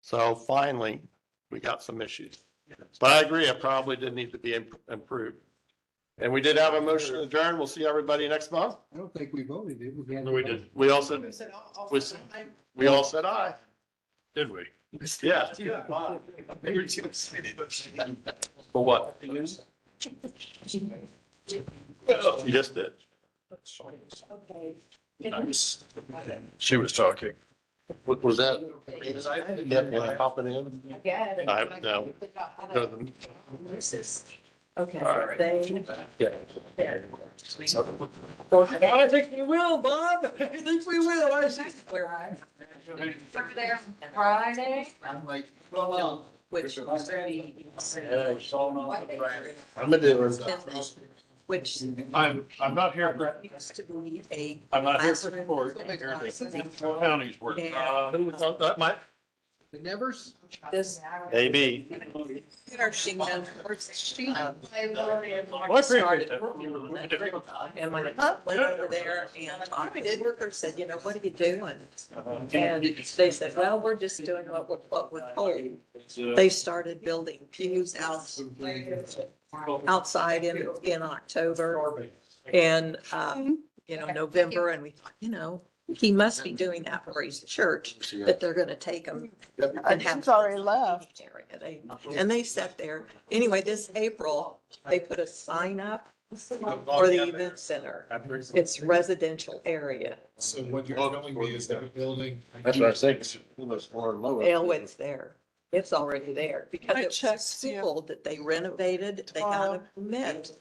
So finally, we got some issues. But I agree, it probably did need to be improved. And we did have a motion to adjourn. We'll see everybody next month. I don't think we voted, did we? We did. We all said aye. Did we? Yeah. For what? You just did. Okay. She was talking. What was that? Yeah, popping in. No. Okay. All They. Yeah. I think we will, Bob. I think we will. I see. Over there Friday. I'm like, Which. I'm a doer. Which. I'm not here for, Used to be a. I'm not here for classroom support. County's work. Who was on that, Mike? the Nevers? This. AB. She knows, she. Well, I appreciate that. And my pup went over there and talked to the worker, said, you know, what are you doing? And they said, well, we're just doing what we're told. They started building pews outside in October and, November. And we thought, he must be doing that for his church, that they're gonna take him and have. He's already left. And they sat there. Anyway, this April, they put a sign up for the event center. It's residential area. So what you're telling me is that building. That's what I think. It's there. It's already there because I it was checked, a school that they renovated. They got a permit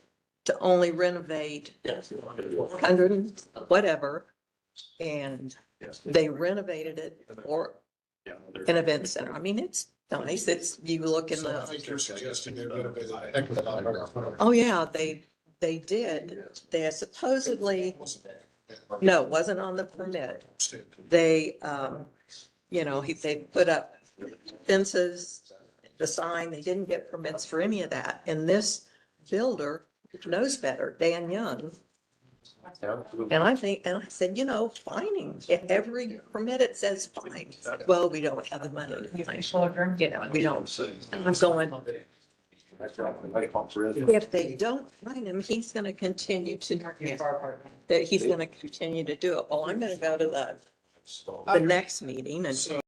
to only renovate 100 and whatever. And they renovated it for an event center. I mean, it's nice. You look in So I the, think you're suggesting they're gonna be a heck of a lot better. oh yeah, they did. They supposedly, no, it wasn't on the permit. They, they put up fences, the sign, they didn't get permits for any of that. And this builder knows better, Dan Young. And I said, fining, if every permit it says fine. Well, we don't have the money. We don't. And I'm going, if they don't find him, he's gonna continue to do it. Well, I'm gonna go to the next meeting and